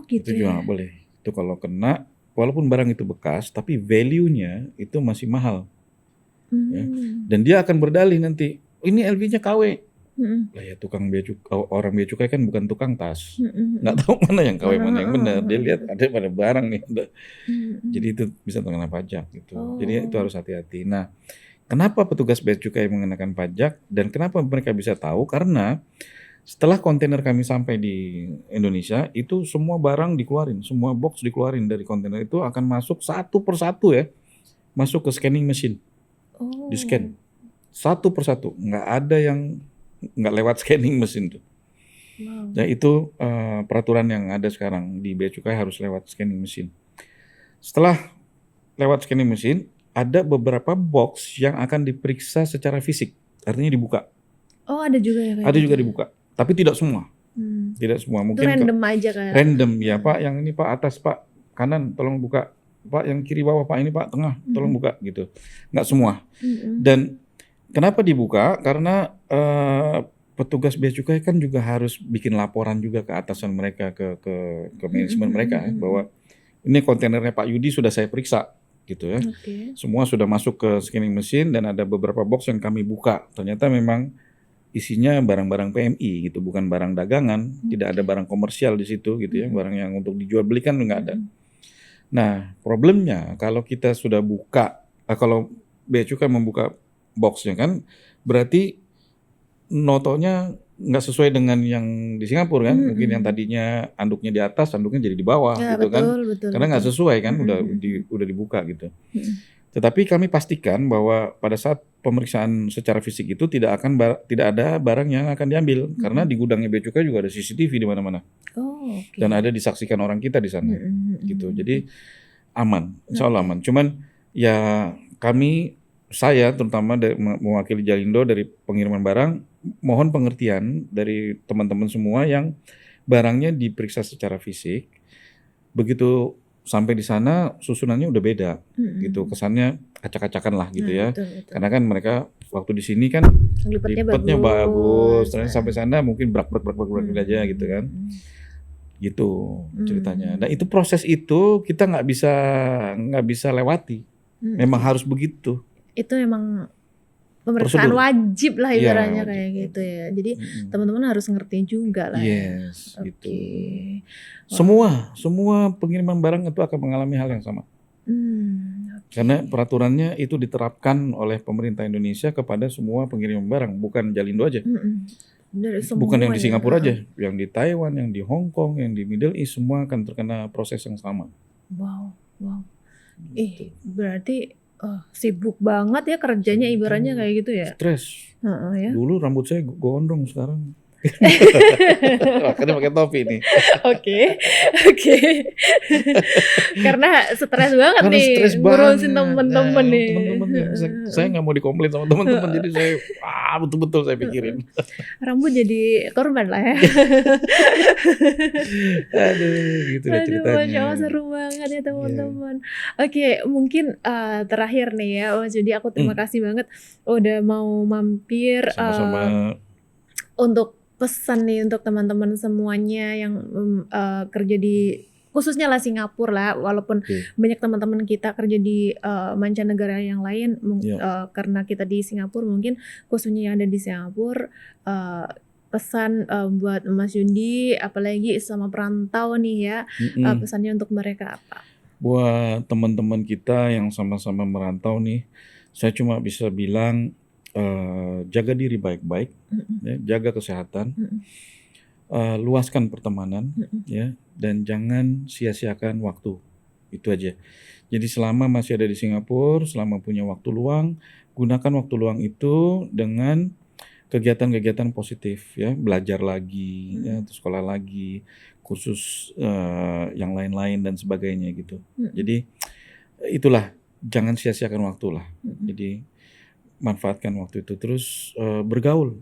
Gitu. Itu juga nggak boleh. Itu kalau kena, walaupun barang itu bekas, tapi value-nya itu masih mahal. Ya. Dan dia akan berdalih nanti, ini LV-nya KW. Lah ya tukang orang bea cukai kan bukan tukang tas, nggak tahu mana yang KW mana yang benar. Dia lihat ada pada barang nih, jadi itu bisa terkena pajak gitu. Jadi itu harus hati-hati. Nah Kenapa petugas bea cukai mengenakan pajak dan kenapa mereka bisa tahu? Karena setelah kontainer kami sampai di Indonesia, itu semua barang dikeluarin, semua box dikeluarin dari kontainer itu akan masuk satu persatu ya, masuk ke scanning machine, di scan Oh, satu persatu, nggak ada yang nggak lewat scanning mesin tuh. wow. Ya itu peraturan yang ada sekarang di bea cukai harus lewat scanning mesin. Setelah lewat scanning mesin, ada beberapa box yang akan diperiksa secara fisik, artinya dibuka. Oh, ada juga ya kayak Ada gitu juga ya? dibuka, tapi tidak semua. Hmm. Tidak semua, Itu mungkin random aja kayak. random ya Pak, yang ini Pak atas Pak, kanan tolong buka. Pak yang kiri bawah Pak, ini Pak tengah tolong buka gitu. Nggak semua. Mm-mm. Dan kenapa dibuka? Karena petugas bea cukai kan juga harus bikin laporan juga ke atasan mereka, ke manajemen mereka bahwa ini kontainernya Pak Yudi sudah saya periksa gitu ya. Oke. Semua sudah masuk ke scanning mesin dan ada beberapa box yang kami buka. Ternyata memang isinya barang-barang PMI gitu, bukan barang dagangan, tidak ada barang komersial di situ gitu ya, barang yang untuk dijual belikan nggak ada. Nah, problemnya kalau kita sudah buka, kalau bea cukai membuka boxnya kan, berarti notonya nggak sesuai dengan yang di Singapura kan, mungkin yang tadinya anduknya di atas, anduknya jadi di bawah Ya, gitu kan, betul. karena nggak sesuai kan, udah dibuka gitu. Tetapi kami pastikan bahwa pada saat pemeriksaan secara fisik itu tidak ada barang yang akan diambil karena di gudangnya bea cukai juga ada CCTV di mana-mana Oh, oke. dan ada disaksikan orang kita di sana gitu. Jadi aman, insya Allah aman. Cuman ya saya terutama mewakili Jalindo dari pengiriman barang, mohon pengertian dari teman-teman semua yang barangnya diperiksa secara fisik. Begitu sampai di sana susunannya udah beda gitu, kesannya acak-acakan lah gitu ya. Betul. Karena kan mereka waktu di sini kan lipatnya bagus, terus sampai sana mungkin brak aja gitu kan. Gitu ceritanya. Nah itu proses itu kita nggak bisa lewati. Memang harus begitu. Itu emang pemeriksaan Prosedur. wajib lah Iya, ibaratnya wajib. kayak gitu ya. Jadi teman-teman harus ngerti juga lah ya. Yes, Oke. gitu. Semua pengiriman barang itu akan mengalami hal yang sama. Oke. Karena peraturannya itu diterapkan oleh pemerintah Indonesia kepada semua pengiriman barang, bukan Jalindo aja. Dari Bukan yang di semua ya. Singapura aja, yang di Taiwan, yang di Hong Kong, yang di Middle East semua akan terkena proses yang sama. Wow. Gitu. Berarti sibuk banget ya kerjanya ibaratnya kayak gitu ya. Stres. Ya. Dulu rambut saya gondrong, sekarang makanya pakai topi nih. Oke. Karena stres banget Karena nih stres ngurusin banget. temen-temen nih. Temen-temen ya. Saya nggak mau dikomplain sama teman-teman, jadi saya betul-betul saya pikirin. Rambut jadi korban lah ya. Aduh, gitu deh ceritanya. Masya Allah seru banget ya teman-teman. Oke, mungkin terakhir nih ya, jadi aku terima kasih banget udah mau mampir. Sama-sama. Untuk pesan nih untuk teman-teman semuanya yang kerja di khususnya lah Singapura lah, walaupun banyak teman-teman kita kerja di mancanegara yang lain, karena kita di Singapura mungkin khususnya yang ada di Singapura, pesan buat Mas Yundi apalagi sama perantau nih ya, pesannya untuk mereka apa? Buat teman-teman kita yang sama-sama merantau nih, saya cuma bisa bilang jaga diri baik-baik, ya, jaga kesehatan, luaskan pertemanan, ya, dan jangan sia-siakan waktu. Itu aja. Jadi selama masih ada di Singapura, selama punya waktu luang, gunakan waktu luang itu dengan kegiatan-kegiatan positif, ya, belajar lagi, ya, atau sekolah lagi, kursus yang lain-lain dan sebagainya gitu. Jadi itulah, jangan sia-siakan waktu lah. Jadi manfaatkan waktu itu, terus bergaul,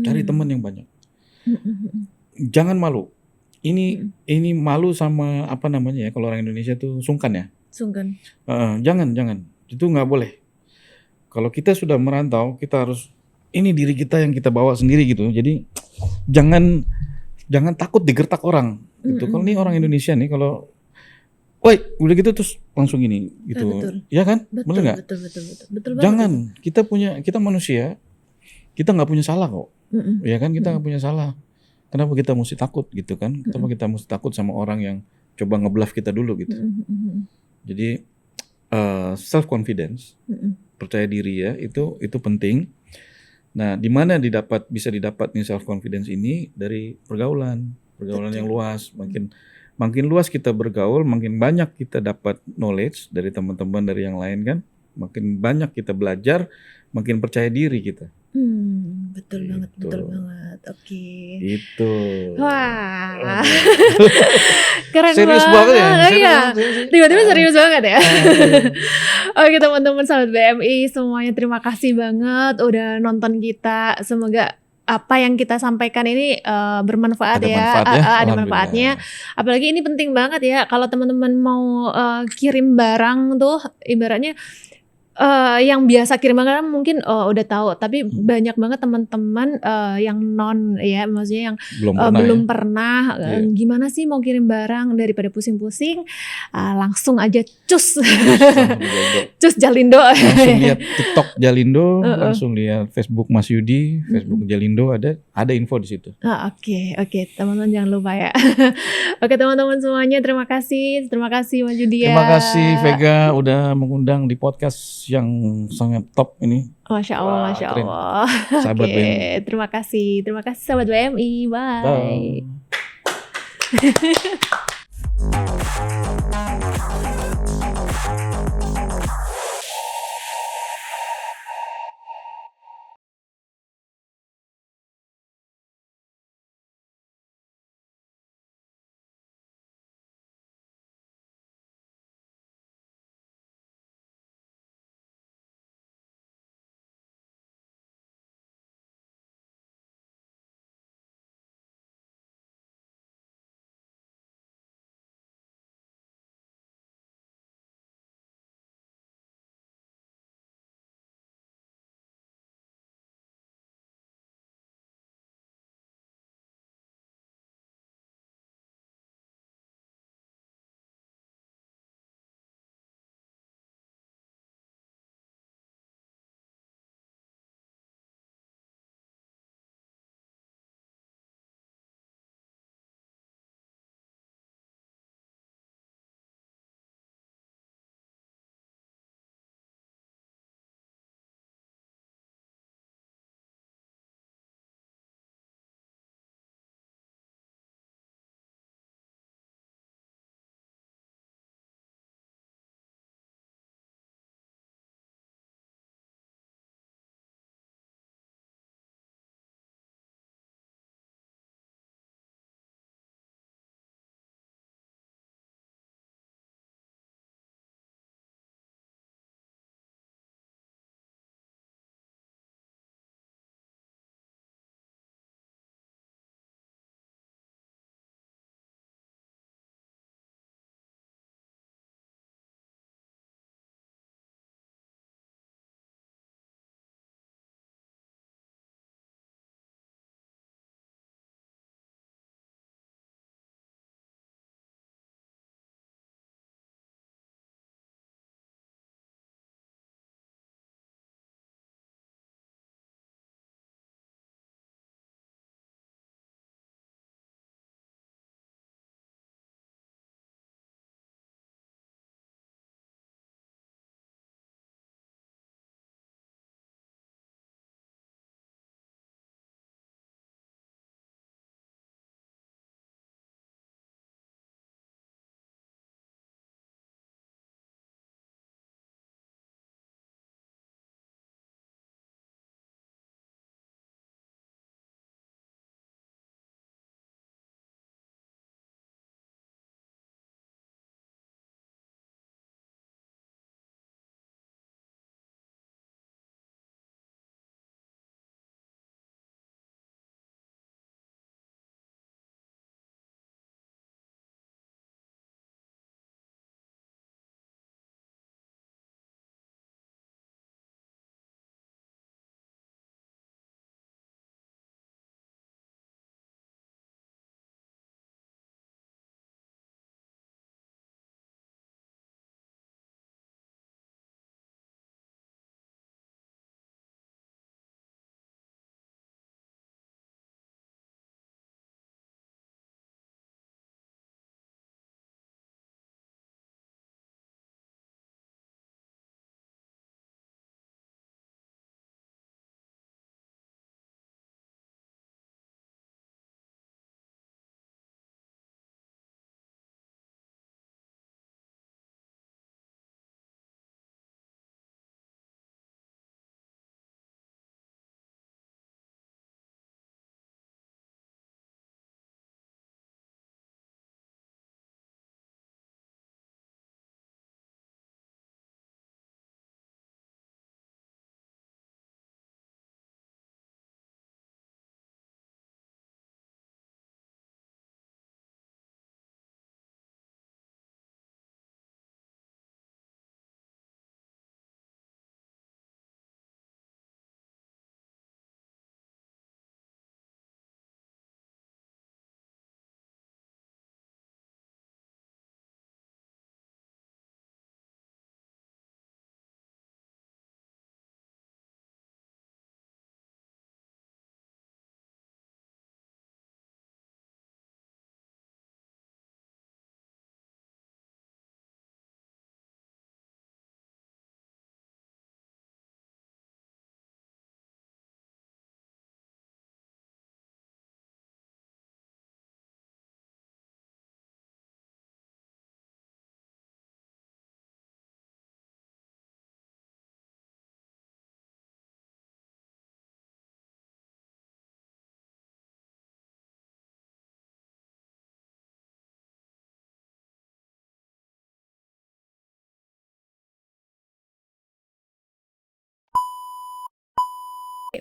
cari teman yang banyak. Jangan malu. Ini malu sama apa namanya ya, kalau orang Indonesia tuh sungkan ya. Sungkan. Jangan. Itu nggak boleh. Kalau kita sudah merantau, kita harus ini diri kita yang kita bawa sendiri gitu. Jadi jangan takut digertak orang. Gitu. Kalau ini orang Indonesia nih, kalau woi, udah gitu terus langsung gini gitu. Betul. Ya kan? Betul, Bener nggak? Betul Jangan. banget. Kita manusia. Kita nggak punya salah kok. Ya kan, kita nggak punya salah. Kenapa kita mesti takut gitu kan? Kenapa kita mesti takut sama orang yang coba ngebluff kita dulu gitu? Jadi self confidence percaya diri ya, itu penting. Nah, di mana bisa didapat nih self confidence ini dari pergaulan yang Betul. luas. Makin luas kita bergaul, makin banyak kita dapat knowledge dari teman-teman dari yang lain kan. Makin banyak kita belajar, makin percaya diri kita. Betul banget, Gitu. betul banget. Oke. Itu. Wah. Aduh. Keren Serius banget ya? banget. Iya. Tiba-tiba serius banget ya. Ah. Oke teman-teman sahabat BMI semuanya, terima kasih banget udah nonton kita. Semoga apa yang kita sampaikan ini bermanfaat Ada ya. manfaat ya? Ada Alhamdulillah. manfaatnya. Apalagi ini penting banget ya kalau teman-teman mau kirim barang tuh, ibaratnya yang biasa kirim barang mungkin udah tahu, tapi banyak banget teman-teman yang ya, maksudnya yang belum pernah Iya. gimana sih mau kirim barang, daripada pusing-pusing langsung aja cus cus Jalindo. Langsung lihat TikTok Jalindo, langsung lihat Facebook Mas Yudi, Facebook Jalindo ada info di situ. Oke, teman-teman jangan lupa ya. Oke teman-teman semuanya, terima kasih Mas Yudi ya. Terima kasih Vega udah mengundang di podcast yang sangat top ini. Masya Allah, Wah, Masya keren. Allah. Sahabat Oke, BMI. terima kasih sahabat BMI. Bye.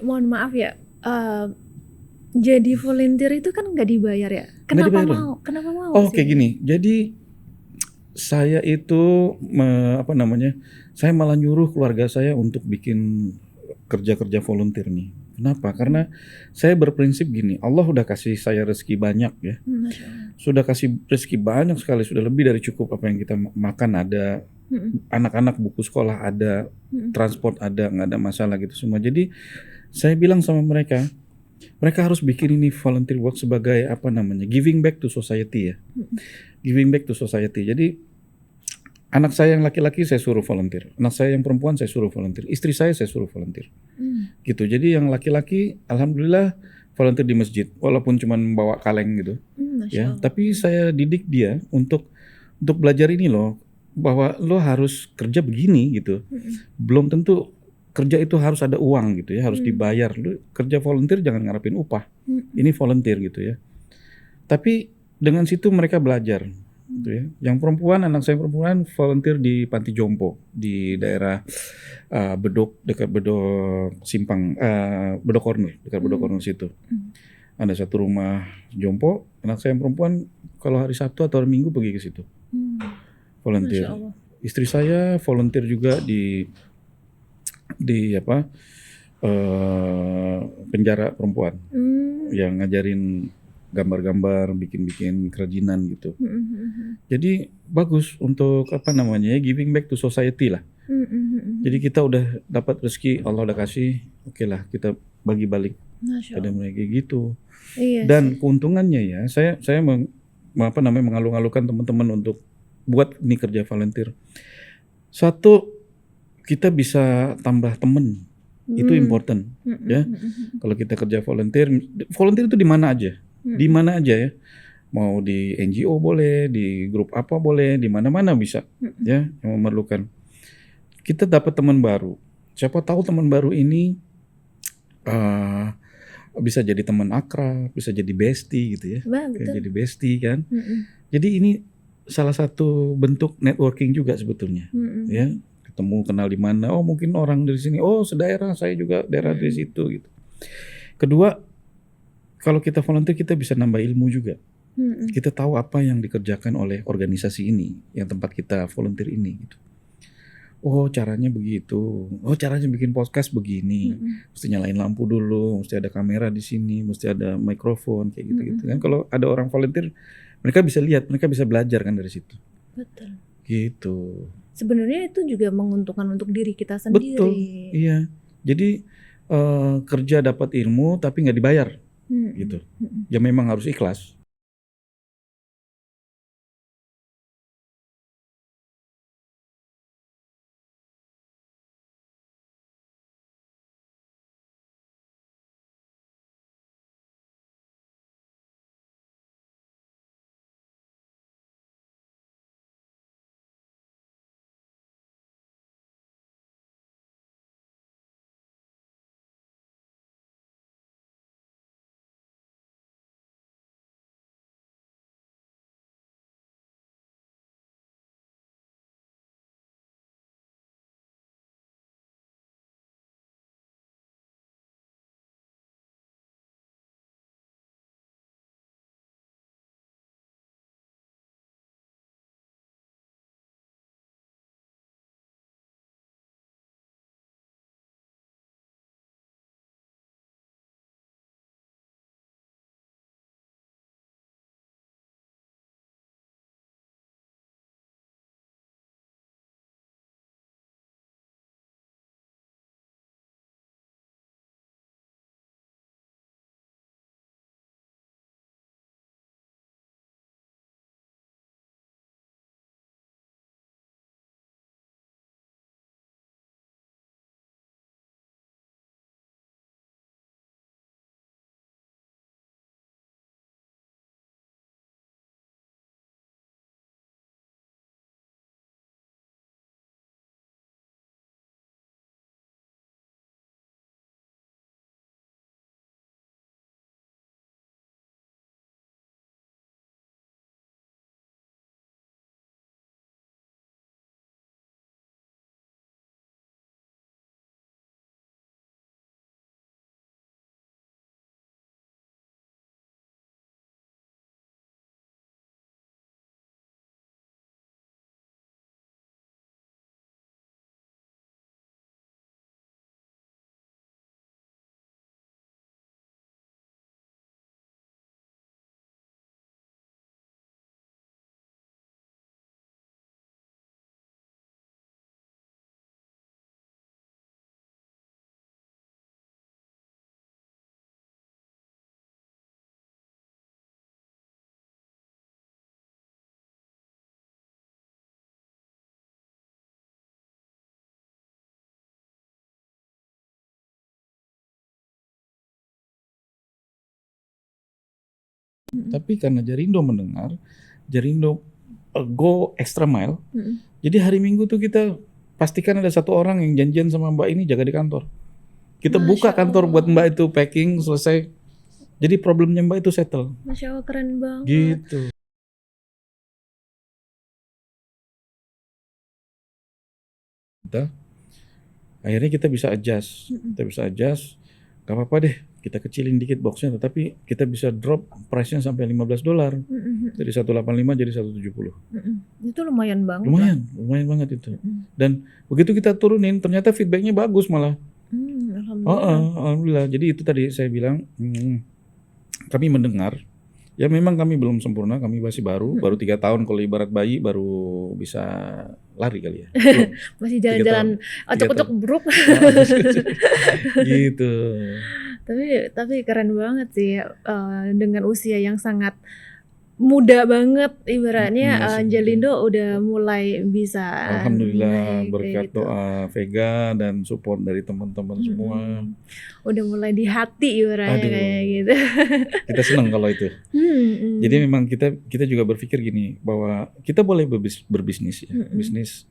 Mohon maaf ya, jadi volunteer itu kan nggak dibayar ya? Nggak Kenapa dibayar. mau? Kenapa mau Oh, sih? kayak gini. Jadi saya itu apa namanya? Saya malah nyuruh keluarga saya untuk bikin kerja-kerja volunteer nih. Kenapa? Karena saya berprinsip gini, Allah udah kasih saya rezeki banyak ya. Masya Allah. Sudah kasih rezeki banyak sekali, sudah lebih dari cukup apa yang kita makan ada, anak-anak buku sekolah ada, transport ada, nggak ada masalah gitu semua. Jadi saya bilang sama mereka, mereka harus bikin ini volunteer work sebagai apa namanya, giving back to society ya. Giving back to society. Jadi anak saya yang laki-laki saya suruh volunteer, anak saya yang perempuan saya suruh volunteer, istri saya suruh volunteer. Gitu. Jadi yang laki-laki alhamdulillah volunteer di masjid walaupun cuma bawa kaleng gitu. Masya Ya, Allah. tapi saya didik dia untuk belajar ini loh, bahwa lo harus kerja begini gitu. Belum tentu kerja itu harus ada uang gitu ya, harus dibayar. Lo kerja volunteer jangan ngarepin upah. Ini volunteer gitu ya. Tapi dengan situ mereka belajar gitu ya. Yang perempuan, anak saya perempuan volunteer di panti jompo di daerah Bedok, dekat Bedok Simpang, Bedok Corner, dekat Bedok Corner situ. Ada satu rumah jompo, anak saya yang perempuan kalau hari Sabtu atau hari Minggu pergi ke situ. Volunteer. Masya Allah. Istri saya volunteer juga di apa? Penjara perempuan yang ngajarin gambar-gambar, bikin-bikin kerajinan gitu. Jadi bagus untuk apa namanya, giving back to society lah. Jadi kita udah dapat rezeki, Allah udah kasih, oke lah kita bagi balik Masya pada Allah. mereka gitu. Iya Dan sih. keuntungannya ya, saya apa namanya, mengalu-alukan teman-teman untuk buat ini kerja volunteer. Satu, kita bisa tambah temen, itu important ya. Kalau kita kerja volunteer itu di mana aja, di mana aja ya. Mau di NGO boleh, di grup apa boleh, di mana-mana bisa ya yang memerlukan. Kita dapat teman baru. Siapa tahu teman baru ini bisa jadi teman akrab, bisa jadi bestie gitu ya. Kayak Betul. jadi bestie kan. Jadi ini salah satu bentuk networking juga sebetulnya. Ya, ketemu kenal di mana. Oh, mungkin orang dari sini. Oh, sedaerah, saya juga daerah dari situ gitu. Kedua, kalau kita volunteer kita bisa nambah ilmu juga. Kita tahu apa yang dikerjakan oleh organisasi ini, yang tempat kita volunteer ini gitu. Oh, caranya begitu. Oh, caranya bikin podcast begini. Mesti nyalain lampu dulu, mesti ada kamera di sini, mesti ada mikrofon kayak gitu-gitu kan. Kalau ada orang volunteer, mereka bisa lihat, mereka bisa belajar kan dari situ. Betul. Gitu. Sebenarnya itu juga menguntungkan untuk diri kita sendiri. Betul. Iya. Jadi kerja dapat ilmu tapi nggak dibayar. Gitu. Ya memang harus ikhlas. Tapi karena Jarindo mendengar, Jarindo go extra mile. Jadi hari Minggu tuh kita pastikan ada satu orang yang janjian sama Mbak ini jaga di kantor. Kita buka Masya kantor buat Allah. Mbak itu packing selesai. Jadi problemnya Mbak itu settle. Masya Allah, keren banget. Gitu. Akhirnya kita bisa adjust. Gak apa-apa deh, kita kecilin dikit boxnya, tetapi kita bisa drop price-nya sampai $15. Dari 185 jadi 170. Itu lumayan banget. Lumayan banget itu. Dan begitu kita turunin, ternyata feedbacknya bagus malah. Alhamdulillah. Alhamdulillah. Jadi itu tadi saya bilang, kami mendengar. Ya memang kami belum sempurna, kami masih baru 3 tahun, kalau ibarat bayi baru bisa lari kali ya. Masih jalan-jalan ocok-ocok bruk. Gitu. Tapi keren banget sih, dengan usia yang sangat muda banget ibaratnya. Iya sih. Jalindo udah mulai bisa Alhamdulillah naik kayak berkat gitu. doa Vega dan support dari teman-teman semua. Udah mulai di hati ibaratnya Aduh. kayak gitu. Kita senang kalau itu. Jadi memang kita juga berpikir gini, bahwa kita boleh berbisnis ya. Bisnis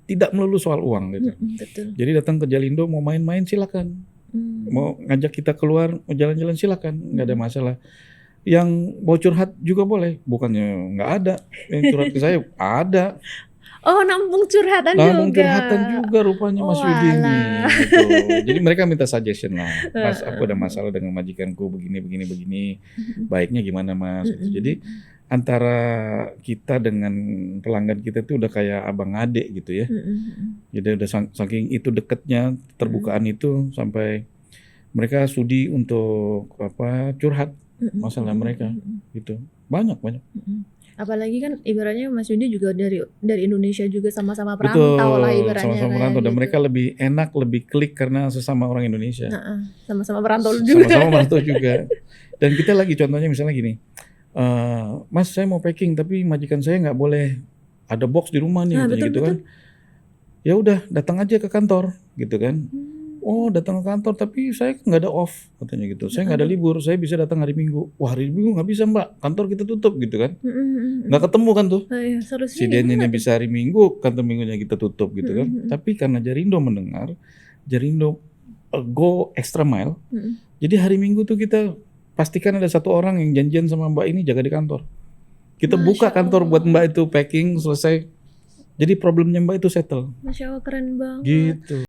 tidak melulu soal uang gitu. Betul. Jadi datang ke Jalindo mau main-main silakan. Mau ngajak kita keluar, mau jalan-jalan silakan, nggak ada masalah. Yang mau curhat juga boleh, bukannya nggak ada. Yang curhat ke saya ada. Oh, nampung curhatan Nampung juga. curhatan juga rupanya Mas Yudi ini. Walah. Gitu. Jadi mereka minta suggestion lah. Mas, aku ada masalah dengan majikanku begini. Baiknya gimana Mas? Gitu. Jadi antara kita dengan pelanggan kita itu udah kayak abang adik gitu ya. Jadi udah saking itu dekatnya, terbukaan itu sampai mereka sudi untuk curhat masalah mereka gitu. Banyak. Apalagi kan ibaratnya Mas Yudi juga dari Indonesia juga, sama-sama perantau lah ibaratnya sama-sama kayak merantau, dan gitu. mereka lebih enak, lebih klik karena sesama orang Indonesia. Sama-sama perantau juga. Sama-sama merantau juga. Dan kita lagi contohnya misalnya gini, Mas saya mau packing tapi majikan saya nggak boleh ada box di rumah nih, katanya gitu kan. Ya udah datang aja ke kantor gitu kan. Oh datang ke kantor tapi saya nggak ada off, katanya gitu. Saya nggak ada libur, saya bisa datang hari Minggu. Wah hari Minggu nggak bisa Mbak, kantor kita tutup gitu kan. Nggak ketemu kan tuh. Si Denny bisa hari Minggu, kantor Minggunya kita tutup gitu kan. Tapi karena Jarindo mendengar, Jarindo go extra mile. Jadi hari Minggu tuh kita pastikan ada satu orang yang janjian sama Mbak ini jaga di kantor. Kita buka kantor buat Mbak itu packing selesai. Jadi problemnya Mbak itu settle. Masya Allah, keren banget. Gitu.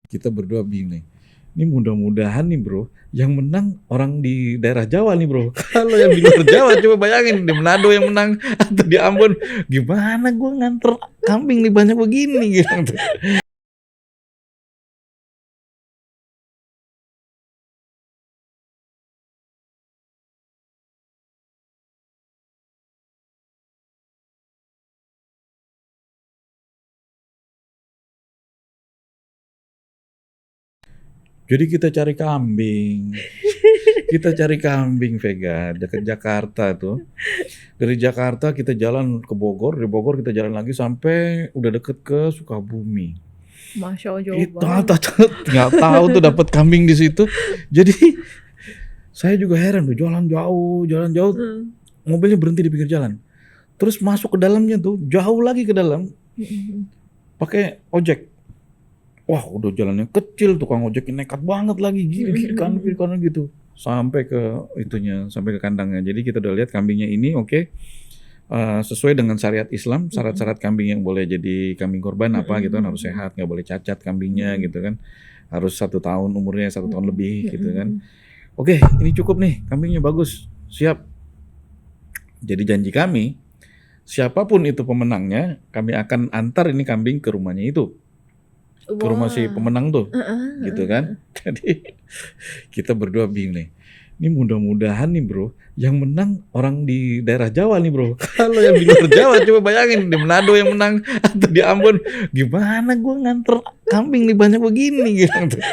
Kita berdua bingung nih. Ini mudah-mudahan nih bro, yang menang orang di daerah Jawa nih bro. Kalau yang di luar Jawa coba bayangin di Manado yang menang atau di Ambon, gimana gue nganter kambing nih banyak begini gitu. Jadi kita cari kambing. Kita cari kambing Vega dekat Jakarta tuh. Dari Jakarta kita jalan ke Bogor, dari Bogor kita jalan lagi sampai udah deket ke Sukabumi. Masya Allah, jauh Itu banget. nggak tahu tuh dapat kambing di situ. Jadi saya juga heran tuh jalan jauh, mobilnya berhenti di pinggir jalan. Terus masuk ke dalamnya tuh jauh lagi ke dalam pakai ojek. Wah udah jalannya kecil, tukang ojeknya nekat banget lagi kiri kanan gitu sampai ke itunya, sampai ke kandangnya. Jadi kita udah lihat kambingnya ini oke. Sesuai dengan syariat Islam, syarat-syarat kambing yang boleh jadi kambing korban apa gitu kan, harus sehat, nggak boleh cacat kambingnya gitu kan, harus 1 tahun umurnya, 1 tahun lebih gitu kan. Oke, ini cukup nih, kambingnya bagus, siap. Jadi janji kami, siapapun itu pemenangnya, kami akan antar ini kambing ke rumahnya itu, ke rumah si pemenang tuh, gitu kan. Jadi kita berdua bingung nih. Ini mudah-mudahan nih bro, yang menang orang di daerah Jawa nih bro. Kalau yang di luar Jawa coba bayangin di Manado yang menang atau di Ambon, gimana gue nganter kambing nih banyak begini gitu.